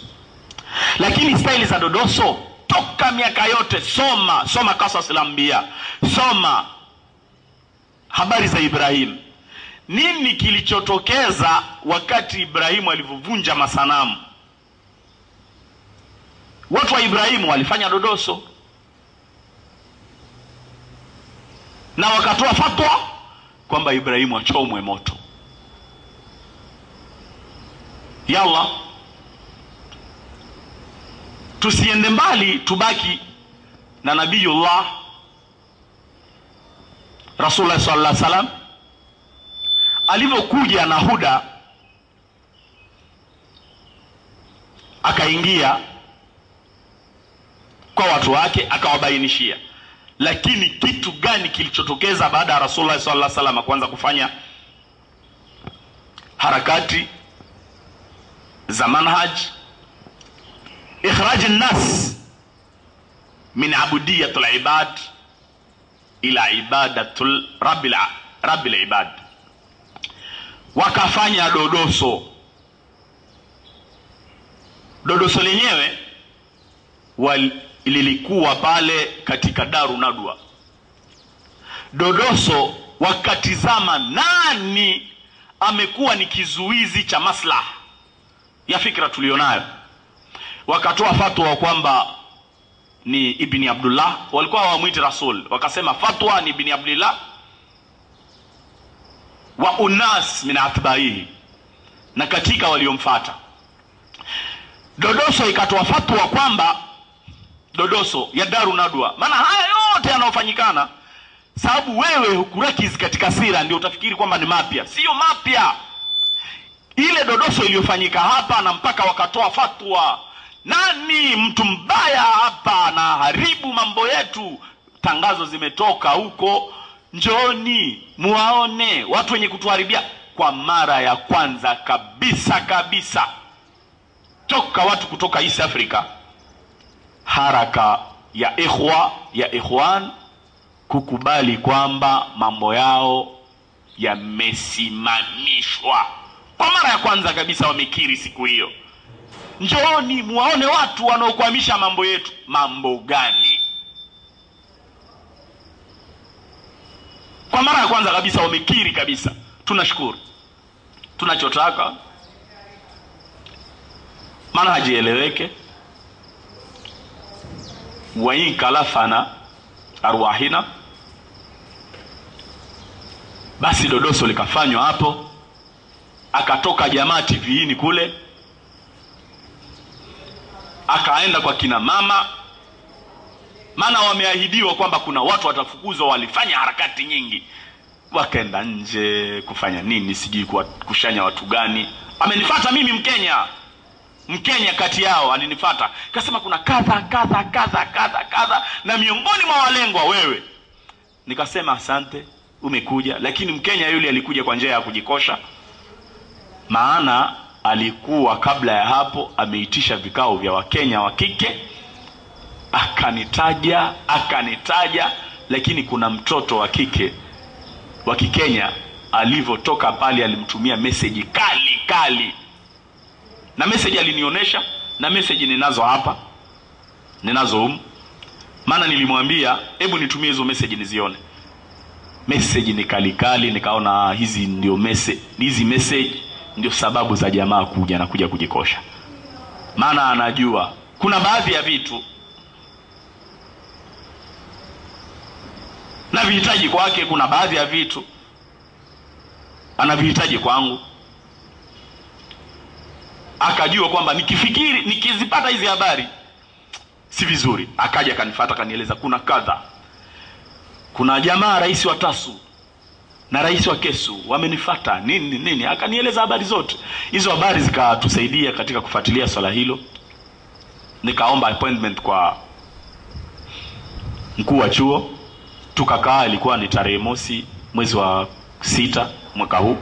Lakini staili za Dodoso toka miaka yote, soma Qasas al-Anbiya, soma habari za Ibrahim. Nini kilichotokeza wakati Ibrahimu alivunja masanamu? Watu wa Ibrahimu walifanya Dodoso na wakatoa fatwa kwamba Ibrahimu achomwe moto. Yalla, tusiende mbali, tubaki na Nabiyullah Rasulullah sallallahu alaihi wasallam alivyokuja na huda, akaingia kwa watu wake akawabainishia. Lakini kitu gani kilichotokeza baada ya Rasulullah sallallahu alaihi wasallam kuanza kufanya harakati za manhaj ikhraj an-nas min abudiyatul ibad ila ibadatul rabbil ibad? Wakafanya Dodoso. Dodoso lenyewe lilikuwa pale katika Daru Nadwa. Dodoso wakatizama nani amekuwa ni kizuizi cha maslaha ya fikra tulionayo, wakatoa fatwa kwamba ni Ibn Abdullah. Walikuwa hawamuiti Rasul, wakasema fatwa ni Ibn Abdullah wa unas min atbaihi, na katika waliomfuata. Dodoso ikatoa fatwa kwamba Dodoso ya Daru Nadwa, maana haya yote yanayofanyikana sababu wewe hukurakizi katika sira ndio utafikiri kwamba ni mapya. Sio mapya. Ile Dodoso iliyofanyika hapa, na mpaka wakatoa fatwa, nani mtu mbaya hapa na haribu mambo yetu. Tangazo zimetoka huko, njoni muwaone watu wenye kutuharibia. Kwa mara ya kwanza kabisa toka watu kutoka East Africa, haraka ya ikhwan kukubali kwamba mambo yao yamesimamishwa. Kwa mara ya kwanza kabisa wamekiri siku hiyo, njooni muwaone watu wanaokuhamisha mambo yetu. Mambo gani? Kwa mara ya kwanza kabisa wamekiri kabisa. Tunashukuru. Tunachotaka manhaji eleweke, wa in kalafana arwahina. Basi Dodoso likafanywa hapo, akatoka jamaa TVini kule, akaenda kwa kina mama, maana wameahidiwa kwamba kuna watu watafukuzwa. Walifanya harakati nyingi, wakaenda nje kufanya nini sijui, kushanya watu gani. Amenifuata mimi Mkenya kati yao alinifuata, akasema kuna kadha na miongoni mwa walengwa wewe. Nikasema asante, umekuja. Lakini Mkenya yule alikuja kwa njia ya kujikosha, maana alikuwa kabla ya hapo ameitisha vikao vya Wakenya wa kike, akanitaja, lakini kuna mtoto wa kike wa Kikenya alivyotoka pale alimtumia message kali, na message alinionyesha, na message ninazo hapa, maana nilimwambia hebu nitumie hizo message nizione. Message ni kali, nikaona hizi message ndio sababu za jamaa kuja kujikosha. Maana anajua kuna baadhi ya vitu na vihitaji kwake, kuna baadhi ya vitu anavihitaji kwangu. Akajua kwamba nikizipata hizi habari si vizuri. Akaja kanifuata, kanieleza kuna kadha. Kuna jamaa rais wa TASU na rais wa KESU wamenifuata nini, akanieleza habari zote. Hizo habari zikatusaidia katika kufuatilia swala hilo. Nikaomba appointment kwa mkuu wa chuo, tukakaa. Ilikuwa ni tarehe mosi mwezi wa 6 mwaka huu.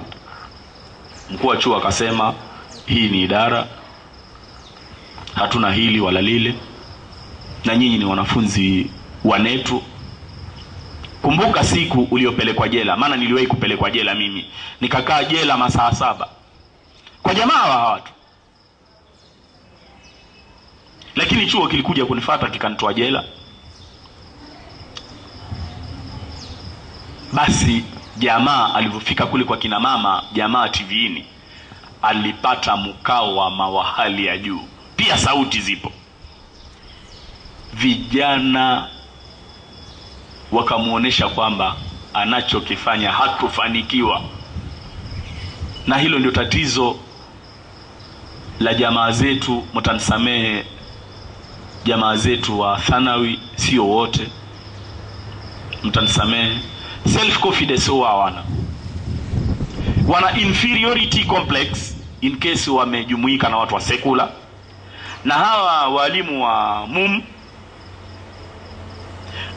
Mkuu wa chuo akasema hii ni idara, hatuna hili wala lile, na nyinyi ni wanafunzi wanetu. Kumbuka siku uliopelekwa jela, maana niliwahi kupelekwa jela mimi. Nikakaa jela masaa 7 kwa jamaa wa watu. Lakini chuo kilikuja kunifuata kikanitoa jela. Basi jamaa alivyofika kule kwa kina mama, jamaa TVini, alipata mkao wa mawahali ya juu. Pia sauti zipo. Vijana wakamuonesha kwamba anachokifanya hatufanikiwa. Na hilo ndio tatizo la jamaa zetu, mtanisamehe, jamaa zetu wa thanawi, sio wote, mtanisamehe. Self confidence wana inferiority complex in case wamejumuika na watu wa sekula. Na hawa walimu wa MUM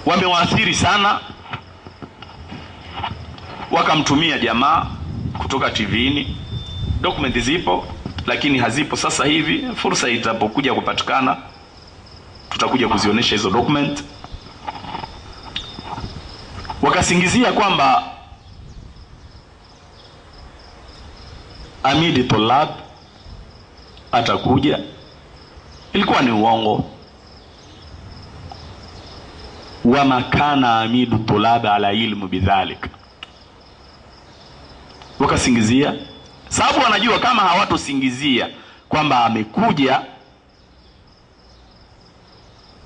wamewaathiri sana. Wakamtumia jamaa kutoka TVini, document zipo lakini hazipo sasa hivi. Fursa itapokuja kupatikana tutakuja kuzionyesha hizo document. Wakasingizia kwamba Amidi Tolab atakuja. Ilikuwa ni uongo. Wa makana Amidu Tolab ala ilmu bidhalik. Wakasingizia sababu wanajua kama hawatosingizia kwamba amekuja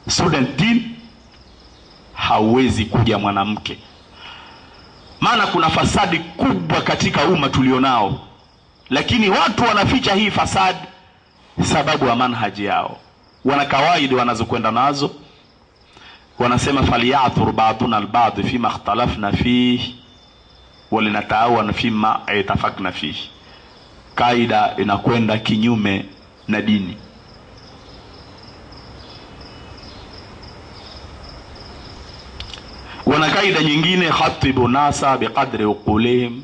student dean, hawezi kuja mwanamke. Maana kuna fasadi kubwa katika umma tulionao, lakini watu wanaficha hii fasadi sababu ya manhaji yao. Wana kawaida wanazokwenda nazo. Wanasema falyathur ba'duna al-ba'd fima ikhtalafna fihi walinataawana fima itafaqna fihi. Kaida inakwenda kinyume na dini. Wana kaida nyingine, khatibu nasa biqadri uqulihim,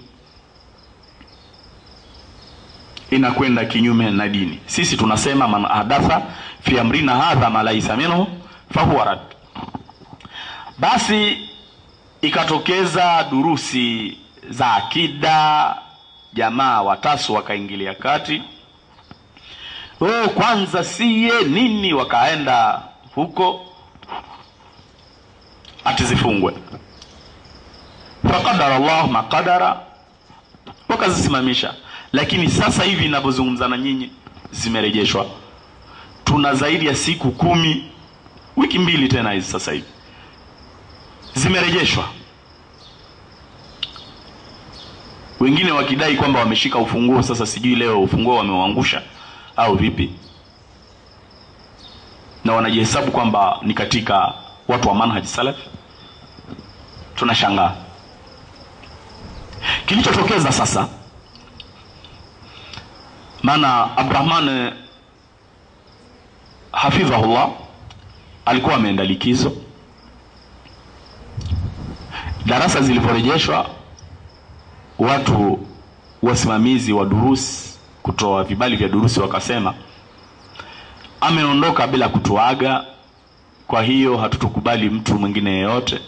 inakwenda kinyume na dini. Sisi tunasema man ahdatha fi amrina hadha ma laysa minhu fahuwa rad. Basi ikatokeza durusi za akida, jamaa wa TASU wakaingilia kati. Kwanza siye nini, wakaenda huko atizifungwe. Faqadara Allah maqadara, wakazisimamisha. Lakini sasa hivi ninapozungumza na nyinyi zimerejeshwa. Tuna zaidi ya siku 10, wiki 2 tena hizi sasa hivi zimerejeshwa. Wengine wakidai kwamba wameshika ufunguo. Sasa sijui leo ufunguo wameuangusha au vipi, na wanajihesabu kwamba ni katika watu wa manhaj salaf. Tunashangaa kilichotokeza sasa. Maana Abdurrahman hafidhahullah alikuwa ameenda likizo. Darasa ziliporejeshwa, watu wasimamizi wa durusi kutoa vibali vya durusi wakasema ameondoka bila kutuaga, kwa hiyo hatutukubali mtu mwingine yeyote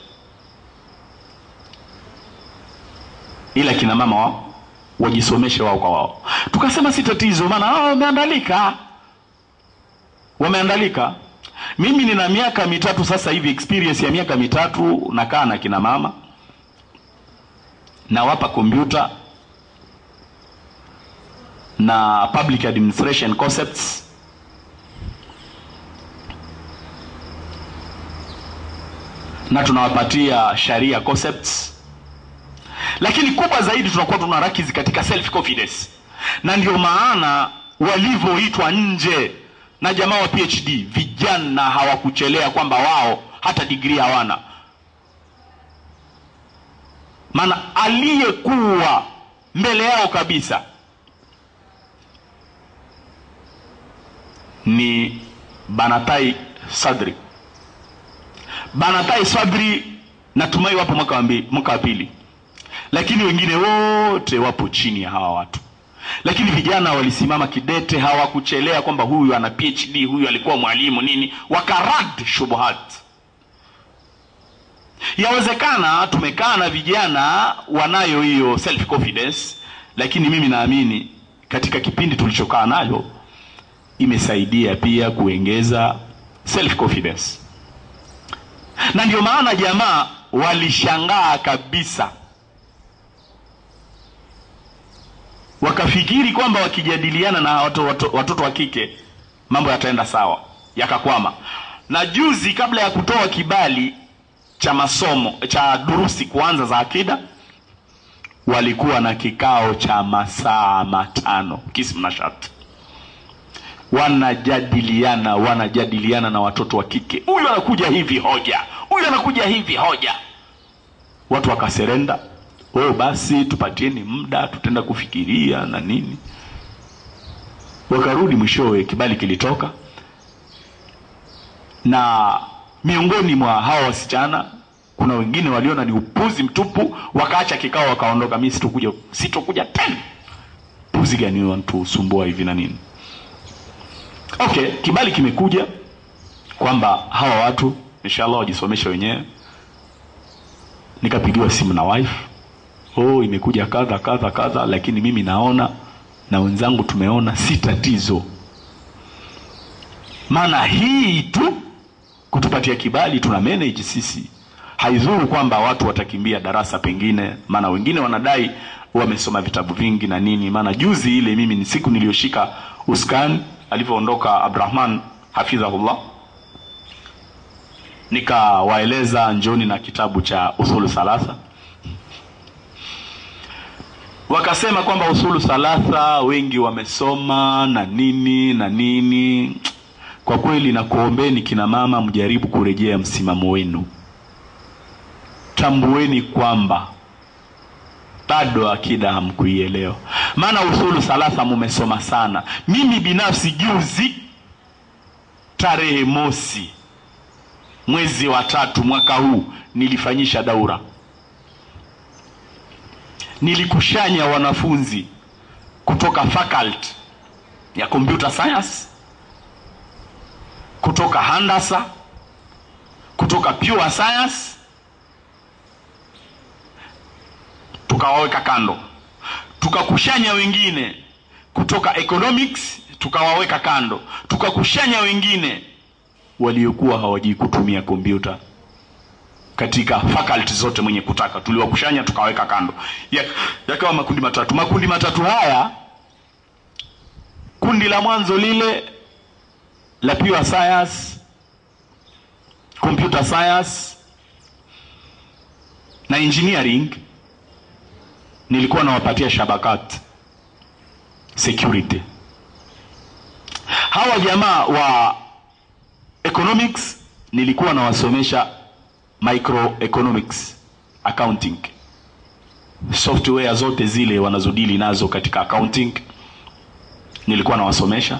ila kina mama wao wajisomeshe wao kwa wao. Tukasema si tatizo, maana hao wameandalika. Mimi nina miaka 3 sasa hivi, experience ya miaka 3, nakaa na kina mama na wapa kompyuta na public administration concepts, na tunawapatia sharia concepts. Lakini kubwa zaidi tunakuwa tunarakizi katika self confidence, na ndio maana walivyoitwa nje na jamaa wa PhD, vijana hawakuchelea kwamba wao hata degree hawana. Maana aliyekuwa mbele yao kabisa ni Banatai Sadri, natumai wapo mwaka wa pili, lakini wengine wote wapo chini ya hawa watu. Lakini vijana walisimama kidete, hawakuchelea kwamba huyu ana PhD, huyu alikuwa mwalimu nini, wakarad shubuhat. Yawezekana tumekaa na vijana wanayo hiyo self confidence, lakini mimi naamini katika kipindi tulichokaa nayo imesaidia pia kuongeza self confidence. Na ndio maana jamaa walishangaa kabisa, wakafikiri kwamba wakijadiliana na watoto wa kike mambo yataenda sawa, yakakwama. Na juzi kabla ya kutoa kibali cha masomo cha durusi kuanza za akida, walikuwa na kikao cha masaa 5 kismu na shati, wanajadiliana na watoto wa kike. Huyu anakuja hivi hoja, huyu anakuja hivi hoja. Watu wakaserenda, basi tupatieni muda, tutenda kufikiria na nini. Wakarudi, mwishowe kibali kilitoka. Na miongoni mwa hawa wasichana kuna wengine waliona ni upuzi mtupu, wakaacha kikao wakaondoka. Mimi sitokuja tena, puzi gani wanatusumbua hivi na nini. Okay, kibali kimekuja kwamba hawa watu inshallah wajisomeshe wenyewe. Nikapigiwa simu na wife, imekuja kadha, lakini mimi naona na wenzangu tumeona si tatizo. Maana hii tu kutupatia kibali tuna manage sisi, haidhuru kwamba watu watakimbia darasa pengine, maana wengine wanadai wamesoma vitabu vingi na nini. Maana juzi ile mimi ni siku niliyoshika uskan alivyoondoka Abdurrahman hafidhahullah, nikawaeleza njoni na kitabu cha usulu salasa. Wakasema kwamba usulu salasa wengi wamesoma na nini. Kwa kweli na kuombeni kina mama mjaribu kurejea msimamo wenu. Tambueni kwamba bado akida hamkuielewa. Maana usulu salasa mumesoma sana. Mimi binafsi juzi tarehe 1 mwezi wa 3 mwaka huu nilifanyisha daura. Nilikushanya wanafunzi kutoka faculty ya computer science, kutoka handasa, kutoka pure science, tukawaweka kando. Tukakushanya wengine kutoka economics, tukawaweka kando. Tukakushanya wengine waliokuwa hawajui kutumia kompyuta katika faculty zote mwenye kutaka, tuliwakushanya tukaweka kando. Yakawa makundi matatu. Makundi matatu haya, kundi la mwanzo lile la pure science, computer science na engineering, nilikuwa nawapatia shabakat security. Hawa jamaa wa economics nilikuwa nawasomesha microeconomics, accounting, software zote zile wanazodili nazo katika accounting nilikuwa nawasomesha.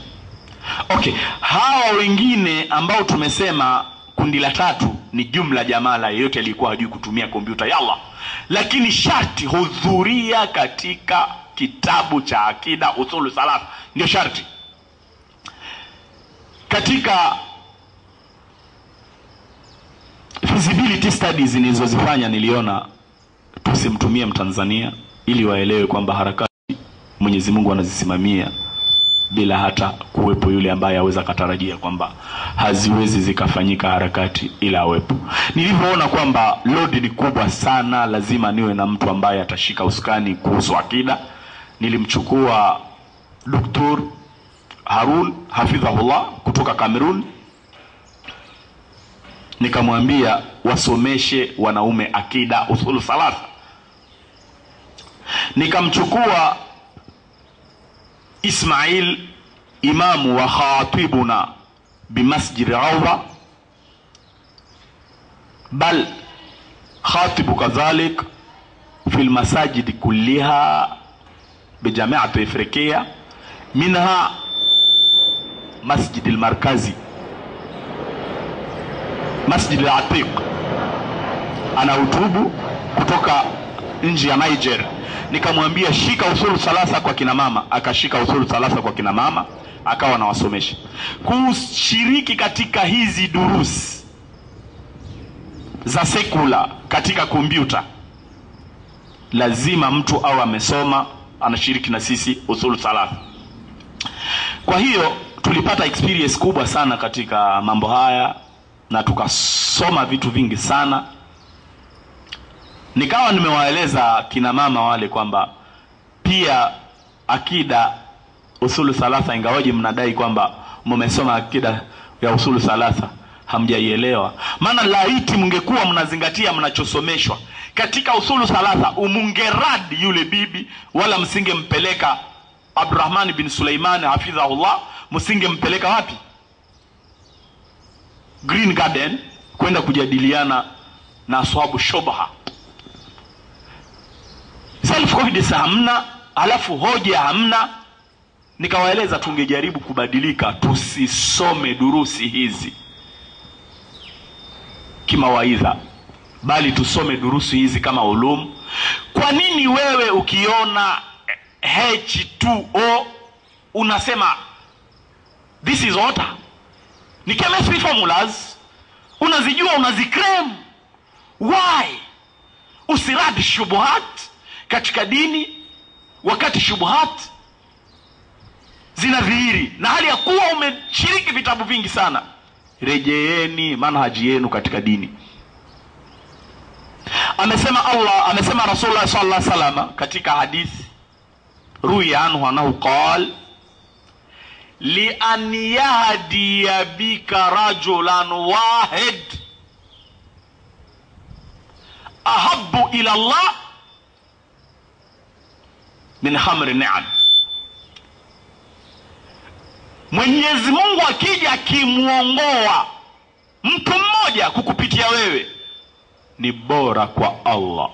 Okay, hawa wengine ambao tumesema kundi la 3 ni jumla jamala, yeyote alikuwa hajui kutumia kompyuta yalla, lakini sharti hudhuria katika kitabu cha akida usulu salasa, ndio sharti. Katika feasibility studies nilizozifanya niliona tusimtumie Mtanzania ili waelewe kwamba harakati Mwenyezi Mungu anazisimamia bila hata kuwepo yule ambaye aweza katarajia kwamba haziwezi zikafanyika harakati ila awepo. Nilivyoona kwamba load ni kubwa sana, lazima niwe na mtu ambaye atashika usukani kuhusu akida, nilimchukua Dr. Harun hafidhahullah kutoka Cameroon, nikamwambia wasomeshe wanaume akida usulu salasa. Nikamchukua Ismail, imamu wa khatibuna bimasjid Rawda, bal khatibu kadhalik fi almasajid kulliha bijami'at Afrika, minha masjid almarkazi, masjid al-Atiq. Ana hutubu kutoka nje ya Niger. Nikamwambia shika usulu salasa kwa kina mama, akashika usulu salasa kwa kina mama, akawa anawasomesha. Kushiriki katika hizi durusi za sekula katika kompyuta, lazima mtu awe amesoma, anashiriki na sisi usulu salasa. Kwa hiyo tulipata experience kubwa sana katika mambo haya na tukasoma vitu vingi sana. Nikawa nimewaeleza kina mama wale kwamba pia akida usulu salasa, ingawaje mnadai kwamba mmesoma akida ya usulu salasa, hamjaielewa. Maana laiti mngekuwa mnazingatia mnachosomeshwa katika usulu salasa, umungeradi yule bibi, wala msingempeleka Abdurrahman bin Sulaiman hafidhahullah, msingempeleka wapi? Green Garden kwenda kujadiliana na ashabu shubha. Self confidence hamna, alafu hoja hamna. Nikawaeleza tungejaribu kubadilika, tusisome durusi hizi kimawaidha, bali tusome durusi hizi kama ulum. Kwa nini wewe ukiona H2O unasema this is water? Ni chemistry formulas, unazijua, unaziclaim. Why? Usiradi shubuhat katika dini wakati shubuhat zinadhihiri, na hali ya kuwa umeshiriki vitabu vingi sana. Rejeeni manhaji yenu katika dini. Amesema Allah, amesema Rasulullah sallallahu alaihi wasallam katika hadithi ruya anhu anahu qal li an yahdiya bika rajulan wahid ahabbu ila Allah min hamri ni'am. Mwenyezi Mungu akija akimuongoa mtu mmoja kukupitia wewe, ni bora kwa Allah.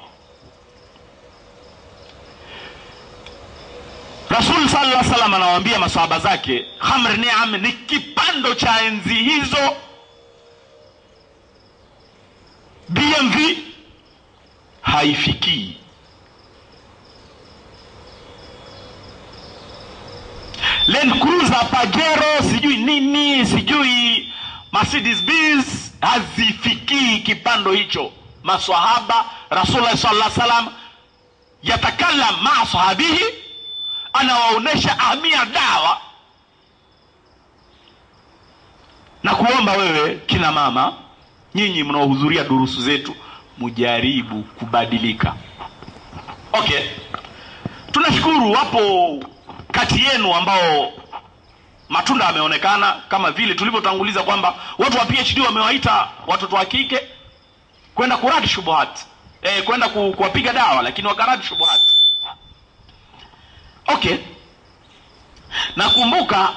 Rasul sallallahu alaihi wasallam anawaambia maswahaba zake, hamri ni'am ni kipando cha enzi hizo, BMW haifikii. Land Cruiser, Pajero, sijui nini, sijui Mercedes Benz hazifikii kipando hicho. Maswahaba Rasulullah sallallahu alaihi wasallam yatakalam ma sahabihi, anawaonesha ahmia dawa. Na kuomba wewe kina mama, nyinyi mnaohudhuria durusu zetu, mujaribu kubadilika. Okay, tunashukuru wapo kati yenu ambao matunda yameonekana, kama vile tulivyotanguliza kwamba watu wa PhD wamewaita watoto wa kike kwenda kuradi shubuhat, kwenda kuwapiga dawa, lakini wakaradi shubuhat. Okay, nakumbuka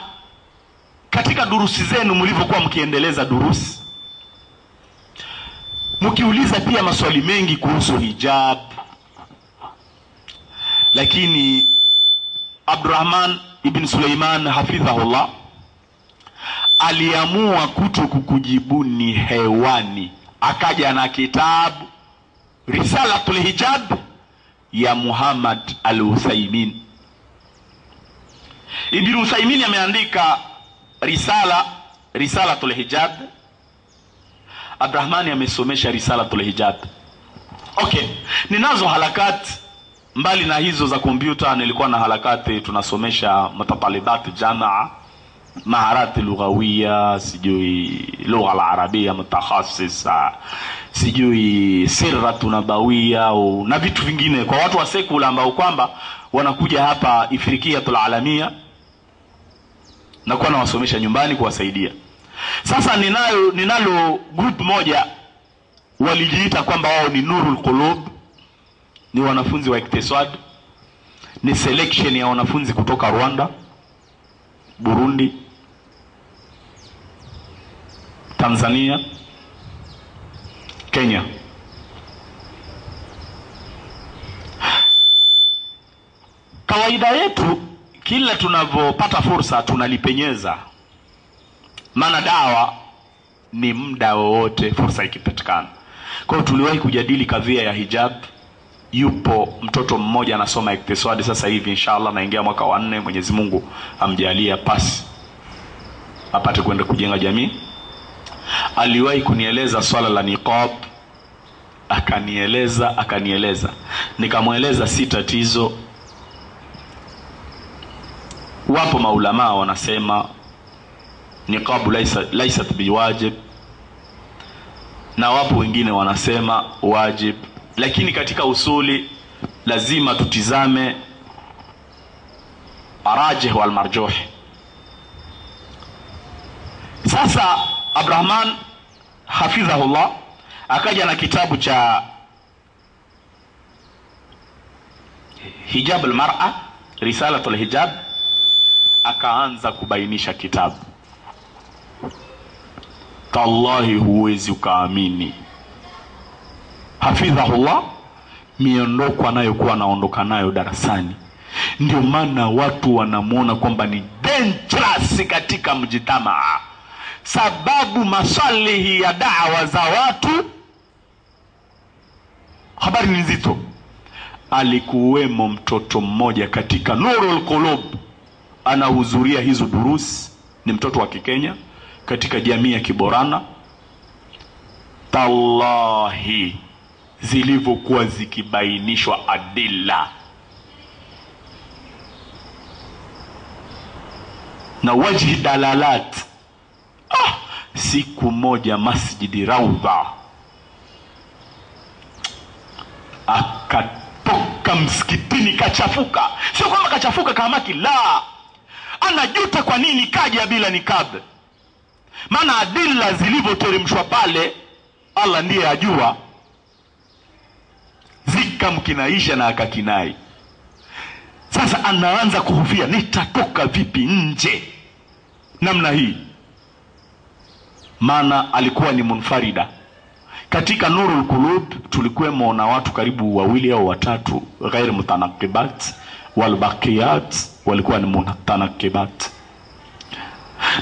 katika durusi zenu mlivyokuwa mkiendeleza durusi, mkiuliza pia maswali mengi kuhusu hijab, lakini Abdurrahman ibn Sulaiman hafidhahullah aliamua kuto kukujibuni hewani akaja na kitabu Risalatul Hijab ya Muhammad al-Uthaymin. Ibn Uthaymin ameandika Risalatul Hijab. Abdurrahmani amesomesha Risalatul Hijab. Okay, ninazo halakati mbali na hizo za kompyuta. Nilikuwa na halakati tunasomesha matatalibat jamaa, maharati lughawiya, sijui lugha al-arabia mutakhassisa, sijui sirratu nabawiya na vitu vingine kwa watu wa sekula ambao kwamba wanakuja hapa Afrikiyatul Alamia, na kwa nawasomesha nyumbani kuwasaidia. Sasa ninalo group moja walijiita kwamba wao ni Nurul Qulub, ni wanafunzi wa iktisad, ni selection ya wanafunzi kutoka Rwanda, Burundi, Tanzania, Kenya. Kawaida yetu kila tunavopata fursa tunalipenyeza, maana dawa ni muda wote fursa ikipatikana. Kwa hiyo tuliwahi kujadili kadhia ya hijab. Yupo mtoto mmoja anasoma iktisadi sasa hivi, inshallah naingia mwaka wa 4, Mwenyezi Mungu amjalia pasi apate kwenda kujenga jamii. Aliwahi kunieleza swala la niqab, akanieleza nikamweleza si tatizo. Wapo maulama wanasema niqabu laysat biwajib, na wapo wengine wanasema wajib, lakini katika usuli lazima tutizame arajih wal marjuh. Sasa Abdurrahman hafidhahullah akaja na kitabu cha Hijab al-Mar'a, Risalatul Hijab, akaanza kubainisha kitabu. Tallahi huwezi ukaamini, hafidhahullah miondoko anayokuwa anaondoka nayo darasani, ndio maana watu wanamuona kwamba ni dangerous katika mjitamaa, sababu masalihi ya da'wa za watu habari ni nzito. Alikuwemo mtoto mmoja katika Nurul Qulub anahudhuria hizo durusi, ni mtoto wa Kikenya katika jamii ya Kiborana. Tallahi zilivyokuwa zikibainishwa adilla na wajhi dalalat. Siku moja Masjidi Raudha akatoka msikitini kachafuka. Sio kwamba kachafuka kamaki, la, anajuta kwa nini kaja bila nikab. Maana adilla zilivyoteremshwa pale Allah ndiye ajua, zikamkinaisha na akakinai. Sasa anaanza kuhofia, nitatoka vipi nje namna hii? Maana alikuwa ni munfarida. Katika Nurul Qulub tulikuwemo na watu karibu 2 au 3 ghair mutanaqibat, wal baqiyat walikuwa ni mutanaqibat.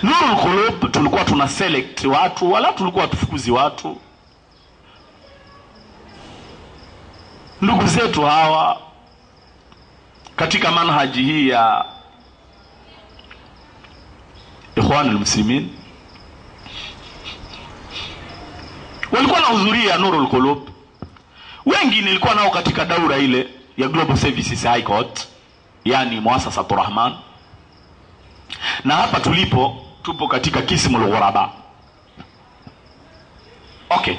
Nurul Qulub tulikuwa tuna select watu, wala tulikuwa tufukuzi watu. Ndugu zetu hawa katika manhaji hii ya Ikhwanul Muslimin walikuwa wanahudhuria Nurul Qulub. Wengi nilikuwa nao katika daura ile ya Global Services High Court, yani Muassasatur Rahman. Na hapa tupo katika Kismul Ghuraba. Okay,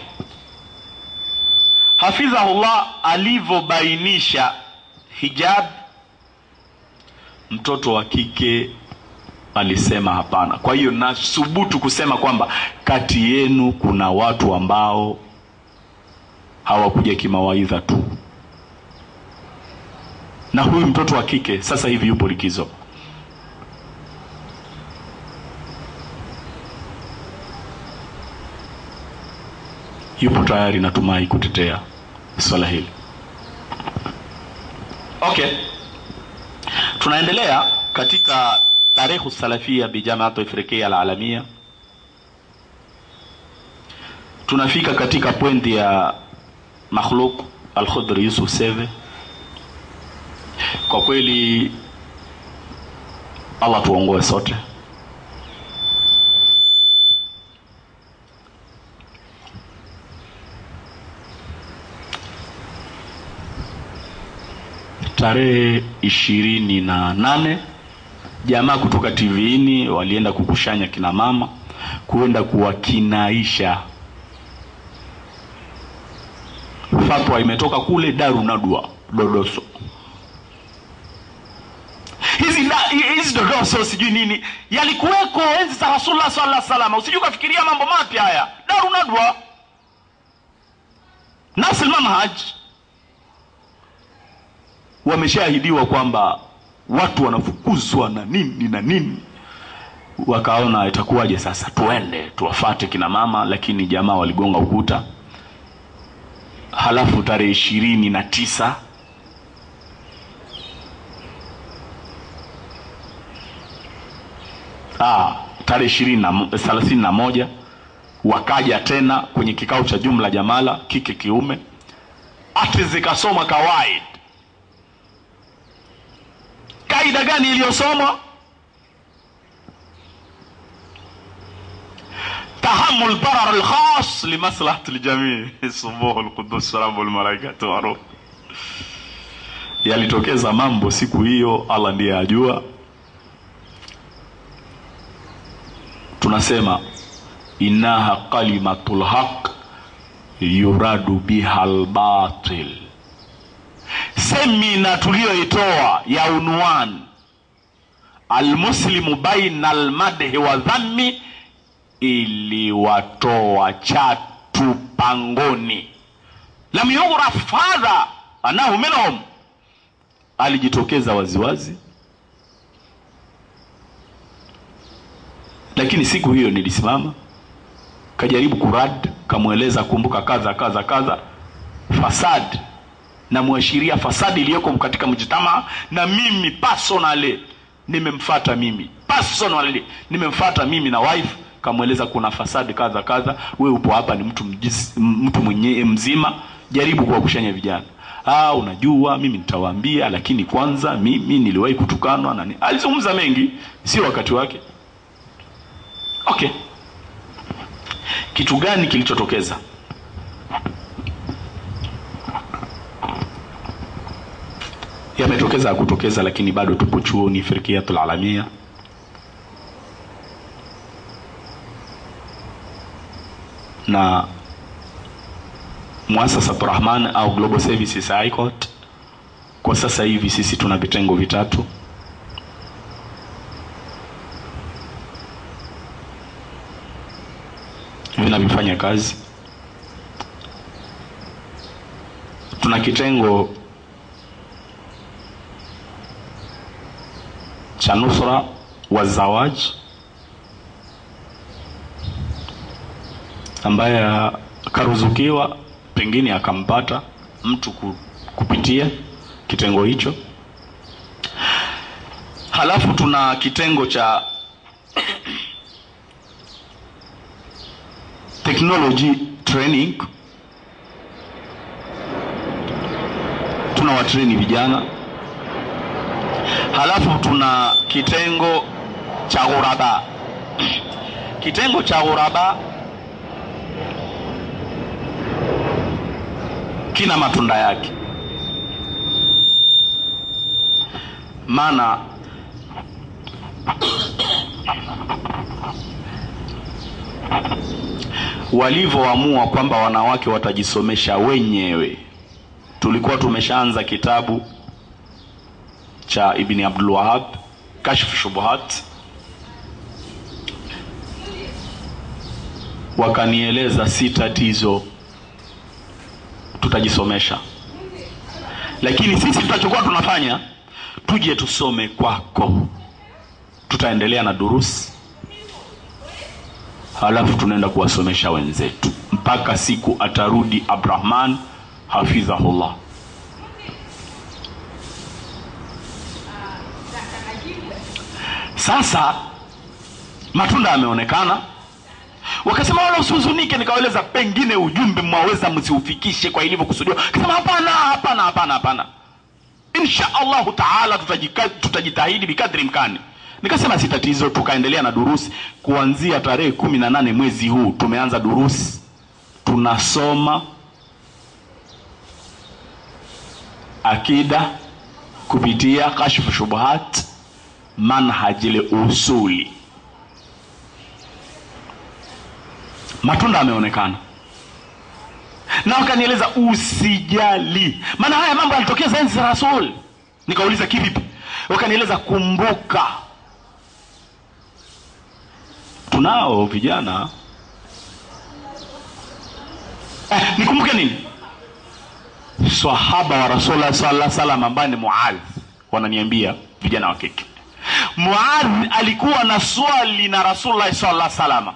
hafidhahullah alivobainisha hijab, mtoto wa kike alisema hapana. Kwa hiyo nasubutu kusema kwamba kati yenu kuna watu ambao hawakuja kimawaidha tu, na huyu mtoto wa kike sasa hivi yupo likizo. Yupo tayari natumai kutetea swala hili. Okay, tunaendelea katika tarikhu salafia bi Jamaat Afrikiya al-Alamia. tunafika katika pointi ya Makhluq Al-Khudri Yusuf Seve. Kwa kweli Allah tuongoe sote. Tarehe 28 jamaa kutoka TVini walienda kukushanya kina mama, kuenda kuwakinaisha. Fatwa imetoka kule Darun Nadwa Dodoso. Hizi Dodoso sijui nini yalikuweko enzi za Rasulullah sallallahu alaihi wasallam. Usijui kufikiria mambo mapya haya. Darun Nadwa nafsi manhaj, wameshahidiwa kwamba watu wanafukuzwa na nini na nini. Wakaona itakuwaje sasa, tuende tuwafate kina mama, lakini jamaa waligonga ukuta. Halafu tarehe 29 tarehe 31 wakaja tena kwenye kikao cha jumla jamala kike kiume, ati zikasoma kawaid. Kaida gani iliyosomwa? tahammul darar al-khas li maslahati al-jami'. Subuh al-Qudus rabbul malaikatu wa ruh. Yalitokeza mambo siku hiyo, Allah ndiye ajua. Tunasema innaha kalimatul haqq yuradu biha al-batil. Semina tuliyoitoa ya unwan al-muslimu baina al-madhi wa dhammi ili watoa chatu pangoni. Lam yuraf hadha anahu minhum. Alijitokeza waziwazi. Lakini siku hiyo nilisimama, kajaribu kurad, kamueleza kumbuka kaza fasad, na muashiria fasadi iliyoko katika mjitama. Na mimi personally nimemfuata, mimi na wife, kamueleza kuna fasadi kaza. Wewe upo hapa ni mtu mwenye mzima, jaribu kuwakushanya vijana. Unajua mimi nitawaambia, lakini kwanza mimi niliwahi kutukanwa na nini. Alizungumza mengi, sio wakati wake. Okay. Kitu gani kilichotokeza? Yametokeza kutokeza, lakini bado tupo chuoni Firqiyatul Alamia. Na Muasasa Rahman au Global Services High Court. Kwa sasa hivi sisi tuna vitengo vitatu. Vinavifanya kazi. Tuna kitengo cha nusra wa zawaj, ambaye karuzukiwa pengine akampata mtu kupitia kitengo hicho. Halafu tuna kitengo cha technology training. Tunawatraini vijana. Halafu tuna kitengo cha ghuraba. Kitengo cha ghuraba kina matunda yake. Maana walivyoamua kwamba wanawake watajisomesha wenyewe, tulikuwa tumeshaanza kitabu cha Ibn Abdul Wahhab, Kashf Shubuhat. Wakanieleza si tatizo, tutajisomesha, lakini sisi tutachokuwa tunafanya, tuje tusome kwako. Tutaendelea na durusi, halafu tunaenda kuwasomesha wenzetu mpaka siku atarudi Abdurrahman hafidhahullah. Sasa matunda yameonekana. Wakasema wala usihuzunike. Nikawaeleza pengine ujumbe mwaweza msiufikishe kwa ilivyo kusudiwa. Akasema hapana. Insha Allah Taala tutajitahidi bikadri imkani. Nikasema si tatizo. Tukaendelea na durusi. Kuanzia tarehe 18 mwezi huu tumeanza durusi. Tunasoma akida kupitia kashfu shubuhat manhajil usuli. Matunda yameonekana. Na wakanieleza usijali, maana haya mambo yalitokea enzi za Rasul. Nikauliza kivipi? Wakanieleza kumbuka, tunao vijana nikumbuke nini? Sahaba wa Rasulullah sallallahu alaihi wasallam ambaye ni Muadh. Wananiambia vijana wa kike, Muadh alikuwa na swali na Rasulullah sallallahu alaihi wasallam.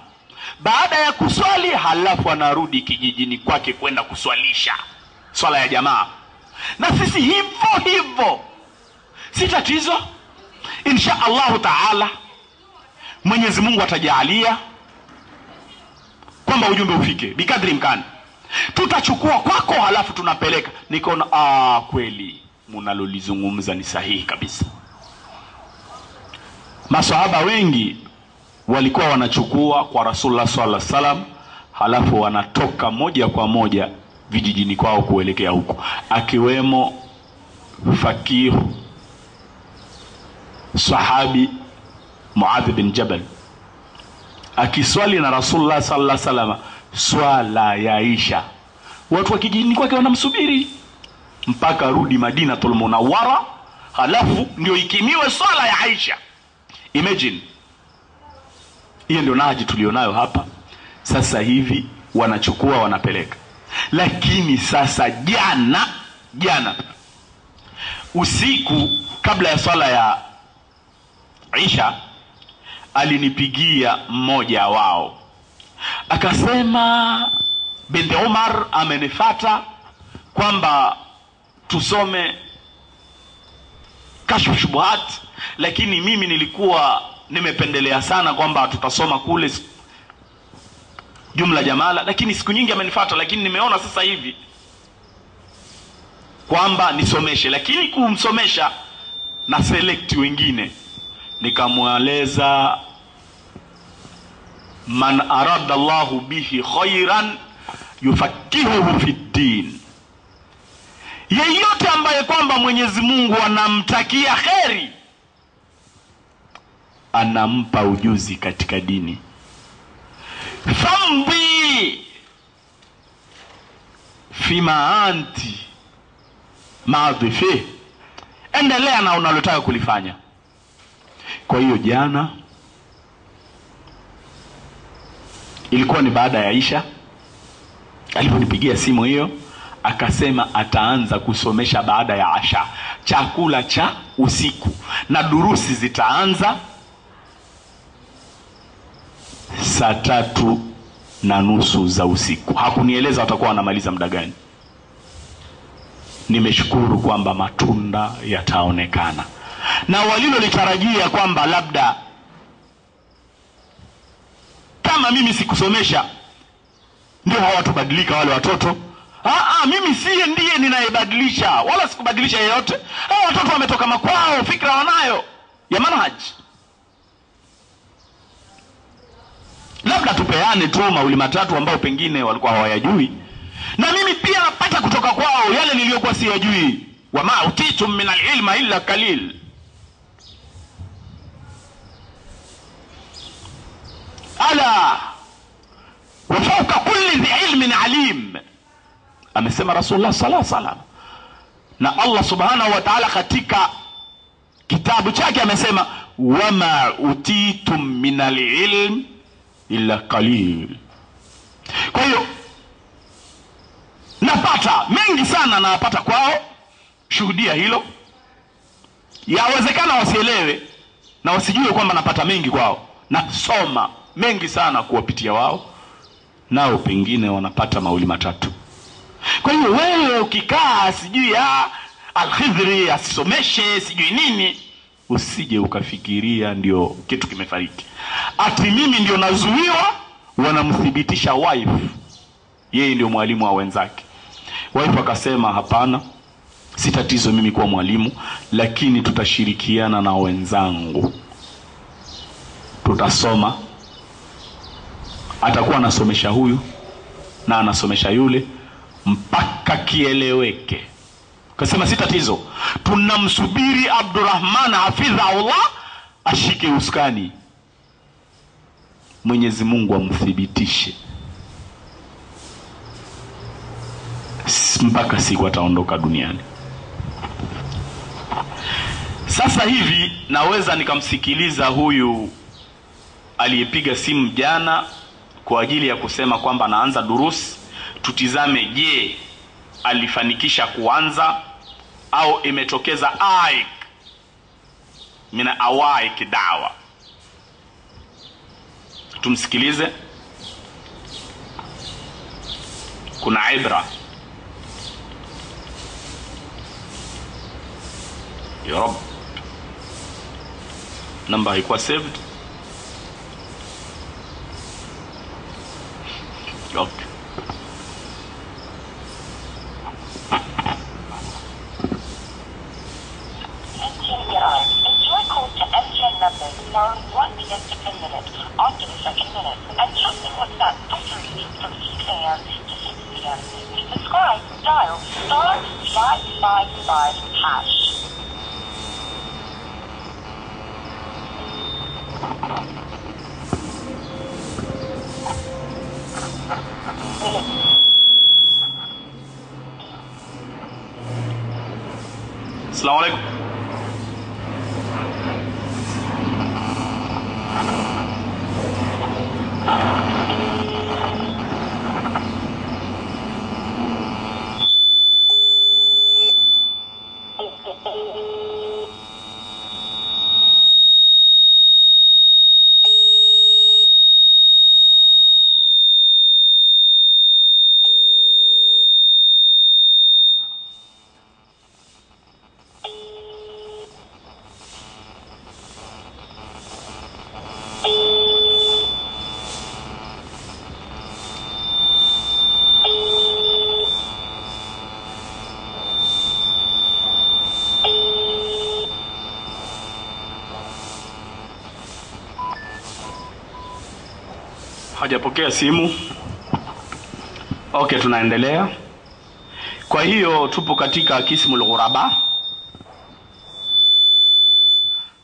Baada ya kuswali halafu anarudi kijijini kwake kwenda kuswalisha swala ya jamaa. Na sisi hivyo. Si tatizo. Insha Allah Taala Mwenyezi Mungu atajalia kwamba ujumbe ufike bikadri imkani. Tutachukua kwako halafu tunapeleka. Nikaona kweli mnalolizungumza ni sahihi kabisa. Maswahaba wengi walikuwa wanachukua kwa Rasulullah sallallahu alaihi wasallam halafu wanatoka moja kwa moja vijijini kwao kuelekea huko, akiwemo fakih sahabi Muadh bin Jabal. Akiswali na Rasulullah sallallahu alaihi wasallam swala ya Aisha, watu wa kijijini kwake wanamsubiri mpaka rudi Madinatul Munawwara, halafu ndio ikimiwe swala ya Aisha. Imagine. Hiyo ndio naji tulionayo hapa sasa hivi. Wanachukua wanapeleka. Lakini sasa jana usiku kabla ya swala ya Aisha alinipigia mmoja wao, akasema binti Umar amenifuata kwamba tusome kashfu shubuhat, lakini mimi nilikuwa nimependelea sana kwamba tutasoma kule jumla jamala, lakini siku nyingi amenifuata, lakini nimeona sasa hivi kwamba nisomeshe, lakini kumsomesha na select wengine. Nikamweleza man arada Allahu bihi khairan yufakihuhu fi din, yeyote ambaye kwamba Mwenyezi Mungu anamtakia kheri anampa ujuzi katika dini. Fambi fima anti maadhifi, endelea na unalotaka kulifanya. Kwa hiyo jana ilikuwa ni baada ya Aisha, aliponipigia simu hiyo akasema ataanza kusomesha baada ya Asha, chakula cha usiku, na durusi zitaanza saa 3:30 za usiku. Hakunieleza watakuwa wanamaliza muda gani. Nimeshukuru kwamba matunda yataonekana, na walilolitarajia kwamba labda kama mimi sikusomesha ndio hawatubadilika wale watoto. Mimi ndiye ninayebadilisha, wala sikubadilisha yeyote. Watoto wametoka makwao, fikra wanayo ya manhaji. Labda tupeane tu mauli matatu ambao pengine walikuwa hawayajui, na mimi pia napata kutoka kwao yale niliyokuwa siyajui. Wama utitum min alilma illa qalil. Ala wa fawqa kulli dhi ilmin alim, amesema Rasulullah sallallahu alaihi wasallam. Na Allah subhanahu wa ta'ala katika kitabu chake amesema wama utitum min alilm illa qalil. Kwa hiyo napata mengi sana, napata kwao. Shuhudia hilo. Yawezekana wasielewe na wasijue kwamba napata mengi kwao. Nasoma mengi sana kuwapitia wao, nao pengine wanapata mauli matatu. Kwa hiyo wewe ukikaa sijui Al-Khidri asisomeshe sijui nini, usije ukafikiria ndio kitu kimefariki. Ati mimi ndio nazuiwa wanamthibitisha wife yeye ndio mwalimu wa wenzake. Wife akasema hapana, si tatizo mimi kuwa mwalimu, lakini tutashirikiana na wenzangu, tutasoma, atakuwa anasomesha huyu na anasomesha yule mpaka kieleweke. Kasema si tatizo, tunamsubiri Abdurrahman hafidhahullah ashike uskani, Mwenyezi Mungu amthibitishe mpaka siku ataondoka duniani. Sasa hivi naweza nikamsikiliza huyu aliyepiga simu jana kwa ajili ya kusema kwamba anaanza durusi. Tutizame, je, alifanikisha kuanza au imetokeza aik mina awaik dawa? Tumsikilize, kuna ibra. Ya Rabb, namba haikuwa saved. Okay. Enjoy calls to MTN numbers from 1 p.m. to 10 minutes after the second minute, and chat with WhatsApp for free from 6 a.m. to 6 p.m. To subscribe, dial *555#. Assalamu alaikum. Hajapokea simu. Okay, tunaendelea. Kwa hiyo tupo katika Kismul Ghuraba.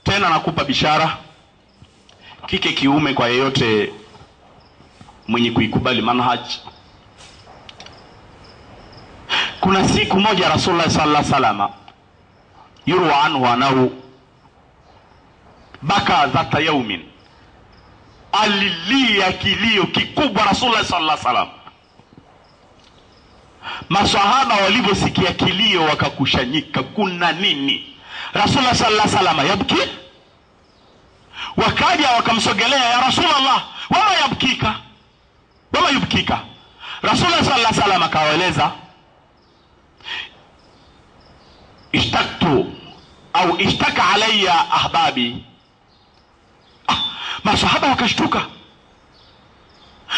Tena nakupa bishara, kike kiume, kwa yeyote mwenye kuikubali manhaj. Kuna siku moja Rasulullah sallallahu alaihi wasallam yurwa anhu anahu baka dhata yaumin, alilia kilio kikubwa Rasulullah sallallahu alaihi wasallam. Maswahaba waliposikia kilio wakakushanyika, kuna nini? Rasulullah sallallahu alaihi wasallam yabki, wakaja wakamsogelea, ya Rasulullah wama yabkika, wama yubkika. Rasulullah sallallahu alaihi wasallam akawaeleza, ishtaktu au ishtaka alayya ahbabi. Masahaba wakashtuka,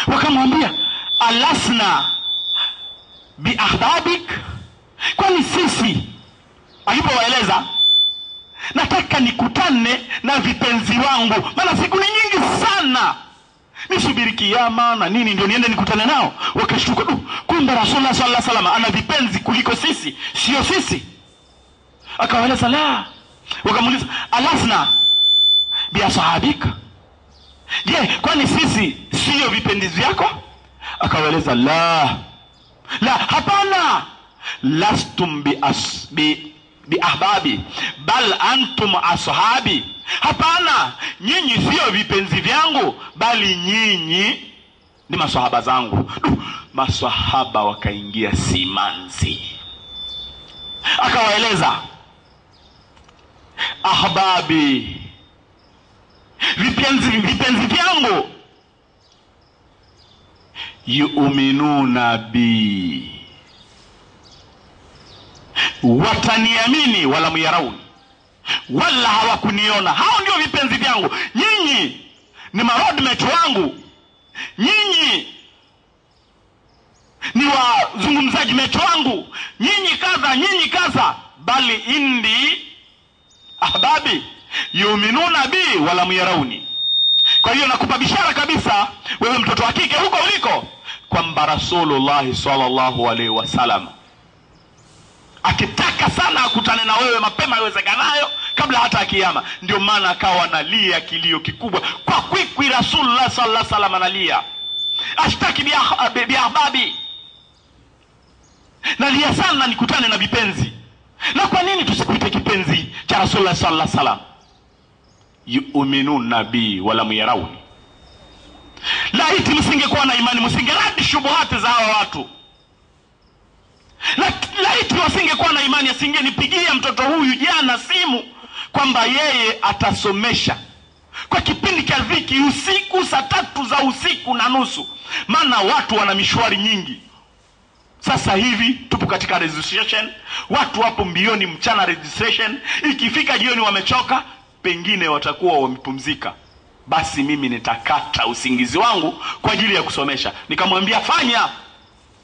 wakamwambia, alasna bi ahbabik, kwani sisi? Alipowaeleza, nataka nikutane na vipenzi wangu, maana siku ni nyingi sana, nisubiri kiyama na nini ndio niende nikutane nao. Wakashtuka, kumbe Rasulullah sallallahu alaihi wasallam ana vipenzi kuliko sisi, sio sisi. Akawaeleza, la. Wakamuuliza, alasna bi ashabika, je, kwani sisi sio vipenzi vyako? Akawaeleza, la, hapana, lastum bi ahbabi bal antum ashabi. Hapana, nyinyi sio vipenzi vyangu, bali nyinyi ni maswahaba zangu. Maswahaba wakaingia simanzi. Akawaeleza, ahbabi, vipenzi vyangu, yu'minuna bi, wataniamini, wala muyarauni, wala hawakuniona. Hao ndio vipenzi vyangu. Nyinyi ni maroadmate wangu, nyinyi ni wazungumzaji meto wangu, nyinyi kadha, nyinyi kadha, bali indi ahbabi yuminuna bi wala muyarauni. Kwa hiyo nakupa bishara kabisa wewe mtoto wa kike huko uliko, kwamba Rasulullah sallallahu alaihi wasallam akitaka sana akutane na wewe mapema iwezekanayo kabla hata kiyama. Ndio maana akawa analia kilio kikubwa kwa kwikwi. Rasulullah sallallahu alaihi wasallam analia, ashtaki bi ahbabi, nalia sana nikutane na vipenzi. Na kwa nini tusikuite kipenzi cha Rasulullah sallallahu alaihi wasallam? Yu'minun nabii wala muyarauni. Laiti msingekuwa na imani, msingeradi shubuhati za hawa watu. Laiti wasingekuwa na imani, asingenipigia mtoto huyu jana simu kwamba yeye atasomesha kwa kipindi cha dhiki usiku saa 3 za usiku na nusu. Maana watu wana mishwari nyingi. Sasa hivi tupo katika registration, watu wapo mbioni mchana registration, ikifika jioni wamechoka, pengine watakuwa wamepumzika. Basi mimi nitakata usingizi wangu kwa ajili ya kusomesha. Nikamwambia fanya,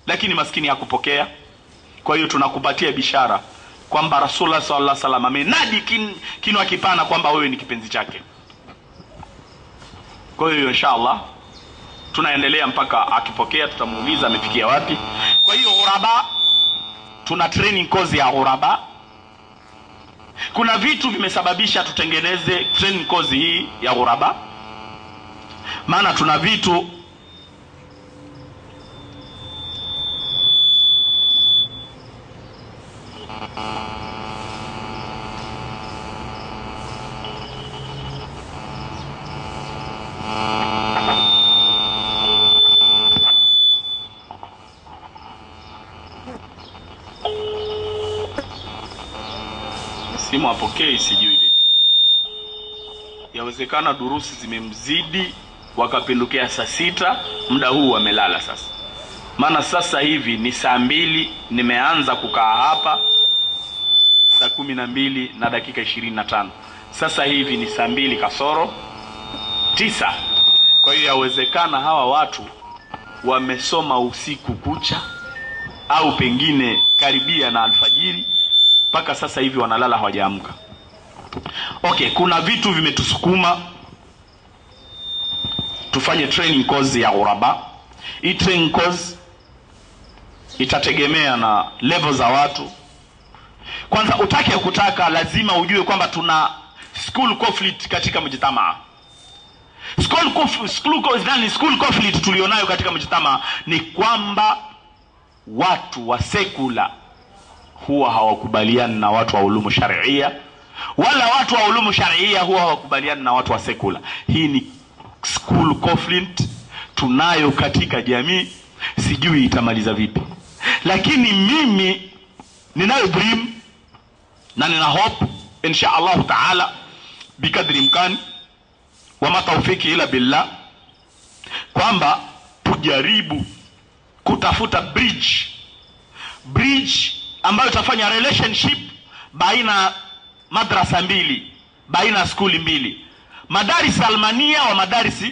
lakini maskini hakupokea. Kwa hiyo tunakupatia bishara kwamba Rasulullah sallallahu alaihi wasallam amenadi kinwa kipana kwamba wewe ni kipenzi chake. Kwa hiyo inshallah tunaendelea mpaka akipokea, tutamuuliza amefikia wapi. Kwa hiyo ghuraba, tuna training course ya ghuraba. Kuna vitu vimesababisha tutengeneze training course hii ya ghuraba. Maana tuna vitu simu apokei, sijui vipi. Yawezekana durusi zimemzidi wakapindukea saa 6, muda huu wamelala sasa. Maana sasa hivi ni saa 2, nimeanza kukaa hapa saa 12 na dakika 25. Sasa hivi ni saa 2 kasoro 9. Kwa hiyo yawezekana hawa watu wamesoma usiku kucha au pengine karibia na alfajiri, mpaka sasa hivi wanalala hawajaamka. Okay, kuna vitu vimetusukuma tufanye training course ya ghuraba. Hii training course itategemea na level za watu. Kwanza utake kutaka, lazima ujue kwamba tuna school conflict katika mjitamaa. School conflict tulionayo katika mjitamaa ni kwamba watu wa sekula huwa hawakubaliani na watu wa ulumu sharia, wala watu wa ulumu sharia huwa hawakubaliani na watu wa sekula. Hii ni school conflict tunayo katika jamii, sijui itamaliza vipi. Lakini mimi ninayo dream na nina hope insha Allah taala bikadri imkani wa matawfiki ila billah, kwamba tujaribu kutafuta bridge ambayo itafanya relationship baina madrasa mbili, baina skuli mbili, madaris almania wa madaris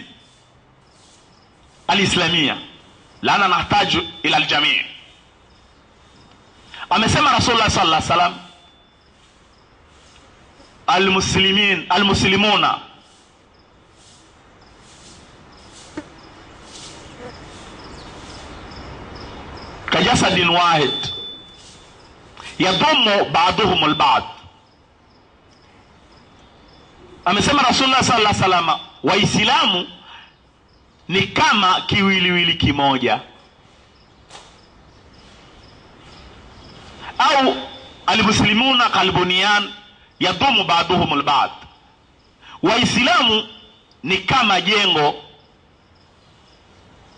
alislamia. Lana nahtaju ila aljamii. Amesema Rasulullah sallallahu alaihi wasallam, almuslimuna kajasadin wahid yadhumu ba'duhum al-ba'd. Amesema Rasulullah sallallahu alaihi wasallam, waislamu ni kama kiwiliwili kimoja, au almuslimuna kalbuniyan yadhumu ba'duhum al-ba'd. Waislamu ni kama jengo,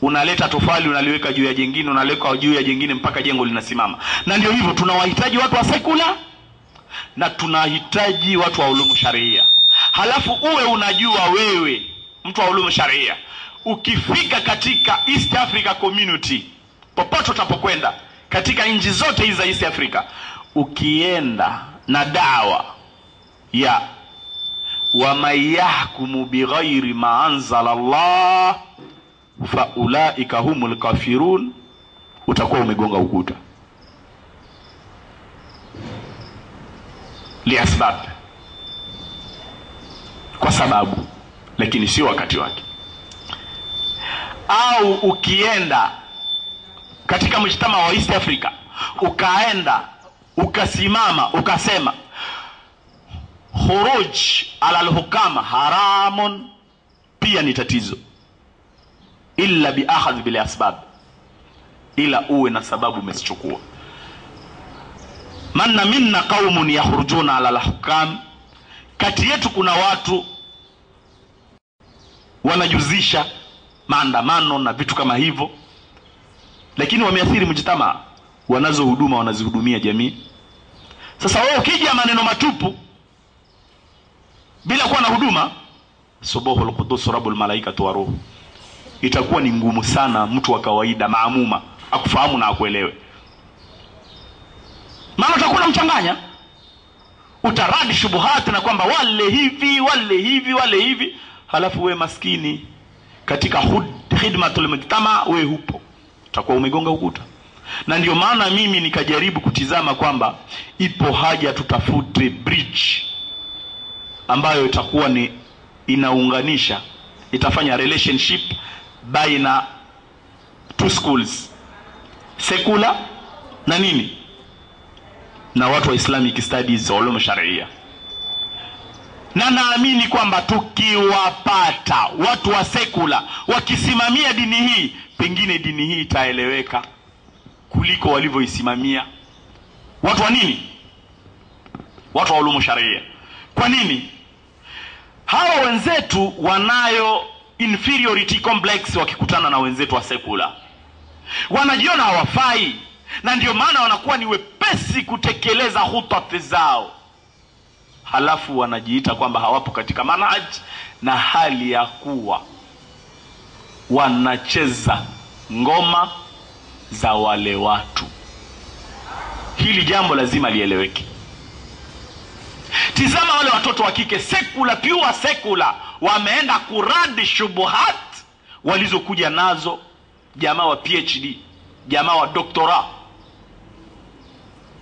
unaleta tofali unaliweka juu ya jingine, unaleka juu ya jingine mpaka jengo linasimama. Na ndio hivyo tunawahitaji watu wa sekula na tunahitaji watu wa ulumu sharia. Halafu uwe unajua wewe mtu wa ulumu sharia, ukifika katika East Africa Community, popote utapokwenda katika nchi zote hizi za East Africa, ukienda na dawa ya wa mayahkumu bighairi ma anzala Allah fa ulaika humul kafirun, utakuwa umegonga ukuta. Liasbab, kwa sababu, lakini sio wakati wake. Au ukienda katika mjtama wa East Africa, ukaenda ukasimama ukasema khuruj ala al-hukama haramun, pia ni tatizo, illa bi akhadh bil asbab, ila uwe na sababu umesichukua. Manna minna qaumun yakhrujuna ala al-hukam, kati yetu kuna watu wanajuzisha maandamano na vitu kama hivyo, lakini wameathiri mjtama, wanazo huduma, wanazihudumia jamii. Sasa wewe ukija maneno matupu bila kuwa na huduma, subuhul qudus rabbul malaikatu wa ruh, itakuwa ni ngumu sana mtu wa kawaida maamuma akufahamu na akuelewe. Maana utakuwa mchanganya, utaradi shubuhati na kwamba wale hivi wale hivi wale hivi, halafu we maskini katika khidmatul mujtama we hupo, utakuwa umegonga ukuta. Na ndio maana mimi nikajaribu kutizama kwamba ipo haja tutafute bridge ambayo itakuwa ni inaunganisha, itafanya relationship baina two schools, secular na nini, na watu wa Islamic studies, ulum sharia. Na naamini kwamba tukiwapata watu wa secular wakisimamia dini hii, pengine dini hii itaeleweka kuliko walivyoisimamia watu wa nini, watu wa ulum sharia. Kwa nini? Hawa wenzetu wanayo inferiority complex wakikutana na wenzetu wa secular, wanajiona hawafai, na ndio maana wanakuwa ni wepesi kutekeleza hutati zao, halafu wanajiita kwamba hawapo katika manhaj, na hali ya kuwa wanacheza ngoma za wale watu. Hili jambo lazima lieleweke. Tizama wale watoto wa kike secular, pure secular, wameenda kuradi shubuhat walizokuja nazo jamaa wa PhD, jamaa wa doktora.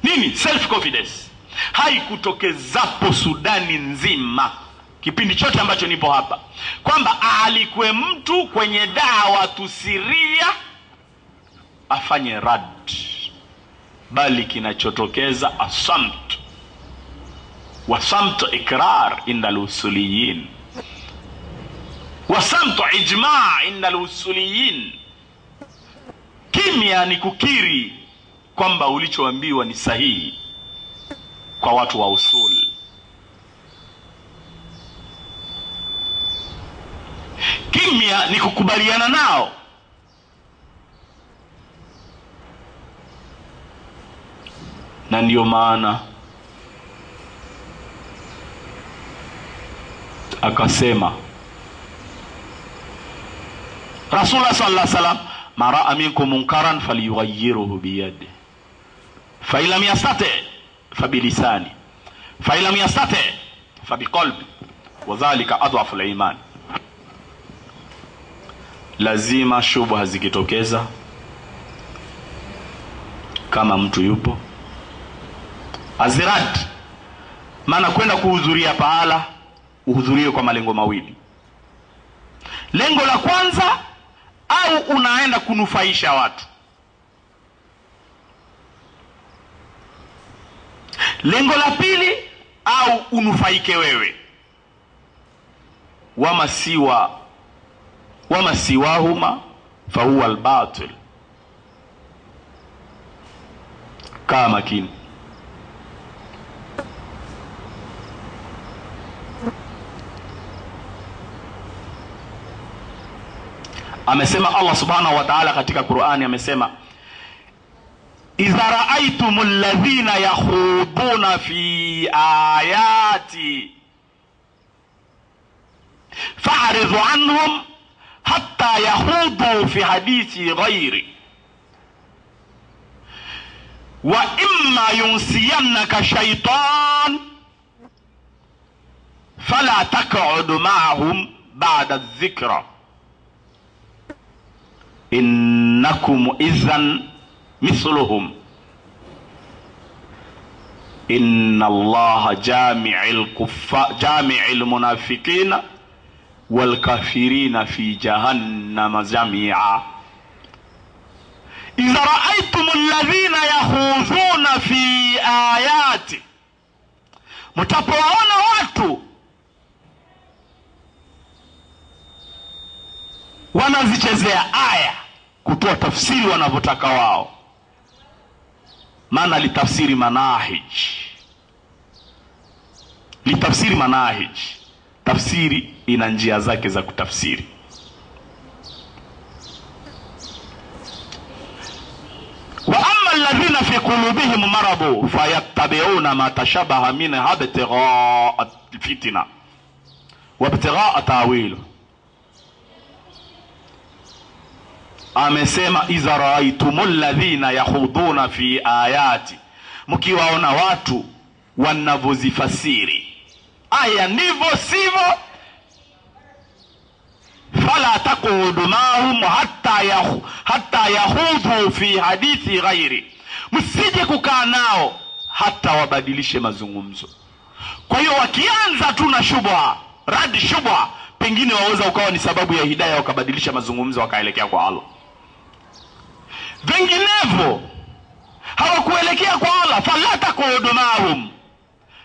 Nini? Self confidence. Haikutokezapo Sudani nzima kipindi chote ambacho nipo hapa kwamba alikuwe mtu kwenye dawa tusiria afanye rad, bali kinachotokeza asamt, wasamt ikrar inda al-usuliyin, wasamt ijma' inda al-usuliyin. Kimya ni kukiri kwamba ulichoambiwa ni sahihi kwa watu wa usul. Kimya ni kukubaliana nao. Na ndio maana akasema Rasulullah sallallahu alaihi wasallam, mara aminkum munkaran falyughayyirhu biyadihi, fa illam yastati fa bilisani, fa illam yastati fa biqalbi, wa dhalika adhafu al-iman. Lazima shubha zikitokeza, kama mtu yupo azirad, maana kwenda kuhudhuria pahala uhudhurie kwa malengo mawili. Lengo la kwanza, au unaenda kunufaisha watu. Lengo la pili, au unufaike wewe. wama siwahuma fahuwa albatil. Kaa makini. Amesema Allah subhanahu wa ta'ala katika Qur'ani, amesema idha ra'aytumul ladhina yakhuduna fi ayati fa'ridhu anhum hatta yahudu fi hadithi ghairi wa imma yunsiyannaka shaytan fala taq'ud ma'ahum ba'da adh-dhikra innakum idhan mithluhum inna allaha jami'il munafiqina wal kafirina fi jahannama jami'a. idha ra'aytum alladhina yakhudhuna fi ayati, mtapoona watu wanazichezea aya kutoa tafsiri wanavyotaka wao. Maana litafsiri manahij, tafsiri ina njia zake za kutafsiri. wa amma alladhina fi qulubihim maradu fayattabi'una ma tashabaha minhu ibtigha'a alfitna wa ibtigha'a ta'wil. Amesema idha ra'aytumul ladhina yakhuduna fi ayati, mkiwaona watu wanavozifasiri aya ndivyo sivyo, fala taqudu mahum hatta yahudhu fi hadithi ghairi, msije kukaa nao hata wabadilishe mazungumzo. Kwa hiyo wakianza tu na shubha, radi shubha, pengine waweza ukawa ni sababu ya hidayah, wakabadilisha mazungumzo wakaelekea kwa Allah. Vinginevyo hawakuelekea kwa Allah, fala taqudu mahum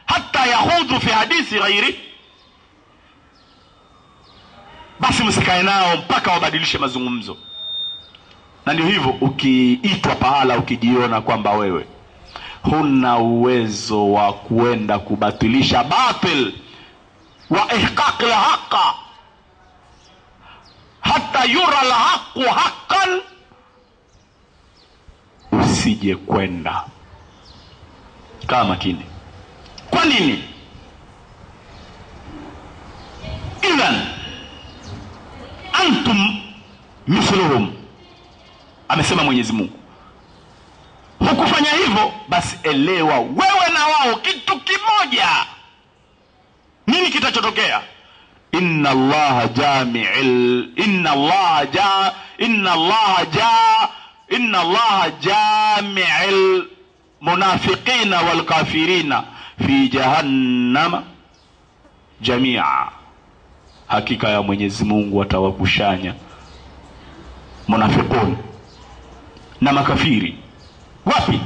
hatta yahudhu fi hadithi ghairi, basi msikae nao mpaka wabadilishe mazungumzo. Na ndio hivyo, ukiitwa pahala ukijiona kwamba wewe huna uwezo wa kuenda kubatilisha batil wa ihqaq al-haqq hatta yura al-haqq haqqan, usije kwenda. Kaa makini. Kwa nini? Idhan antum mithluhum, amesema Mwenyezi Mungu. Hukufanya hivyo, basi elewa wewe na wao kitu kimoja. Nini kitachotokea? inna allaha jami'il munafiqina wal kafirina fi jahannama jami'a. Hakika ya Mwenyezi Mungu atawakushanya munafiqun na makafiri. Wapi?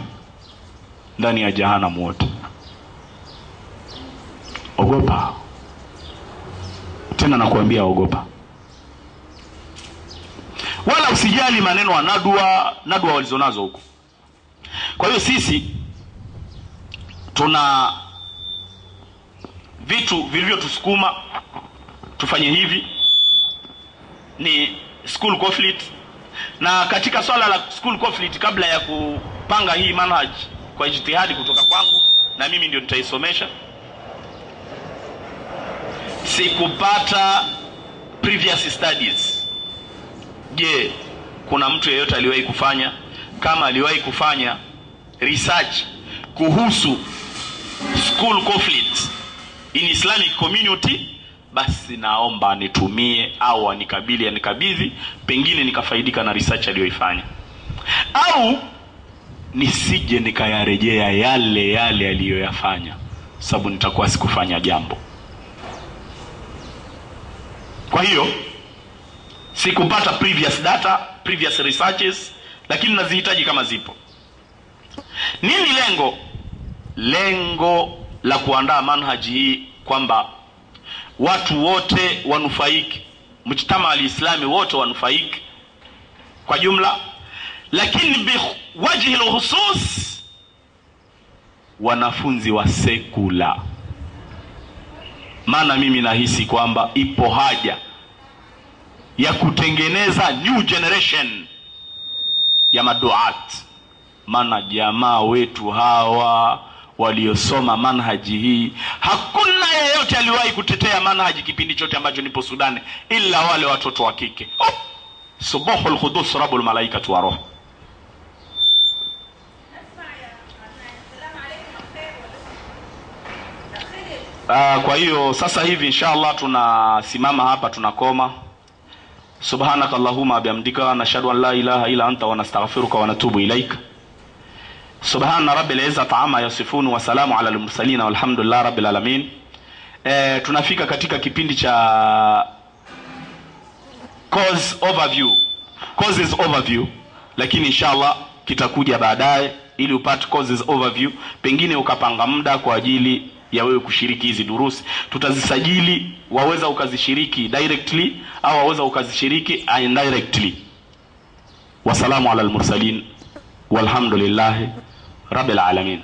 Ndani ya jahannam wote. Ogopa. Tena nakuambia ogopa. Wala usijali maneno wa nadwa walizonazo huko. Kwa hiyo sisi tuna vitu vilivyotusukuma tufanye hivi, ni school conflict. Na katika swala la school conflict, kabla ya kupanga hii manhaj kwa ijtihadi kutoka kwangu, na mimi ndio nitaisomesha, sikupata previous studies. Je, kuna mtu yeyote aliwahi kufanya? Kama aliwahi kufanya research kuhusu school conflicts in Islamic community, basi naomba nitumie au anikabidhi, pengine nikafaidika na research aliyoifanya, au nisije nikayarejea yale aliyoyafanya, sababu nitakuwa sikufanya jambo. Kwa hiyo sikupata previous data, previous researches, lakini nazihitaji kama zipo. Nini lengo? Lengo la kuandaa manhaji hii kwamba watu wote wanufaiki, mujtama al-islami wote wanufaiki kwa jumla, lakini biwajhi al-khusus wanafunzi wa sekula. Maana mimi nahisi kwamba ipo haja ya kutengeneza new generation ya maduat. Maana jamaa wetu hawa waliosoma manhaji hii, hakuna yeyote aliwahi kutetea manhaji kipindi chote ambacho nipo Sudan ila wale watoto wa kike. Subhul khudus rabbul malaikatu wa ruh. Kwa hiyo sasa hivi inshallah tunasimama hapa, tunakoma. Subhanaka Allahumma bihamdika nashhadu an la ilaha illa anta wa nastaghfiruka wa natubu ilaik. Subhana rabbil izzati amma yasifun wa salamu ala al-mursalin walhamdulillahi rabbil alamin. Tunafika katika kipindi cha causes overview, lakini inshallah kitakuja baadaye ili upate causes overview, pengine ukapanga muda kwa ajili ya wewe kushiriki hizi durusi. Tutazisajili, waweza ukazishiriki directly au waweza ukazishiriki indirectly. Wasalamu ala al-mursalin walhamdulillahi rabbil alamin.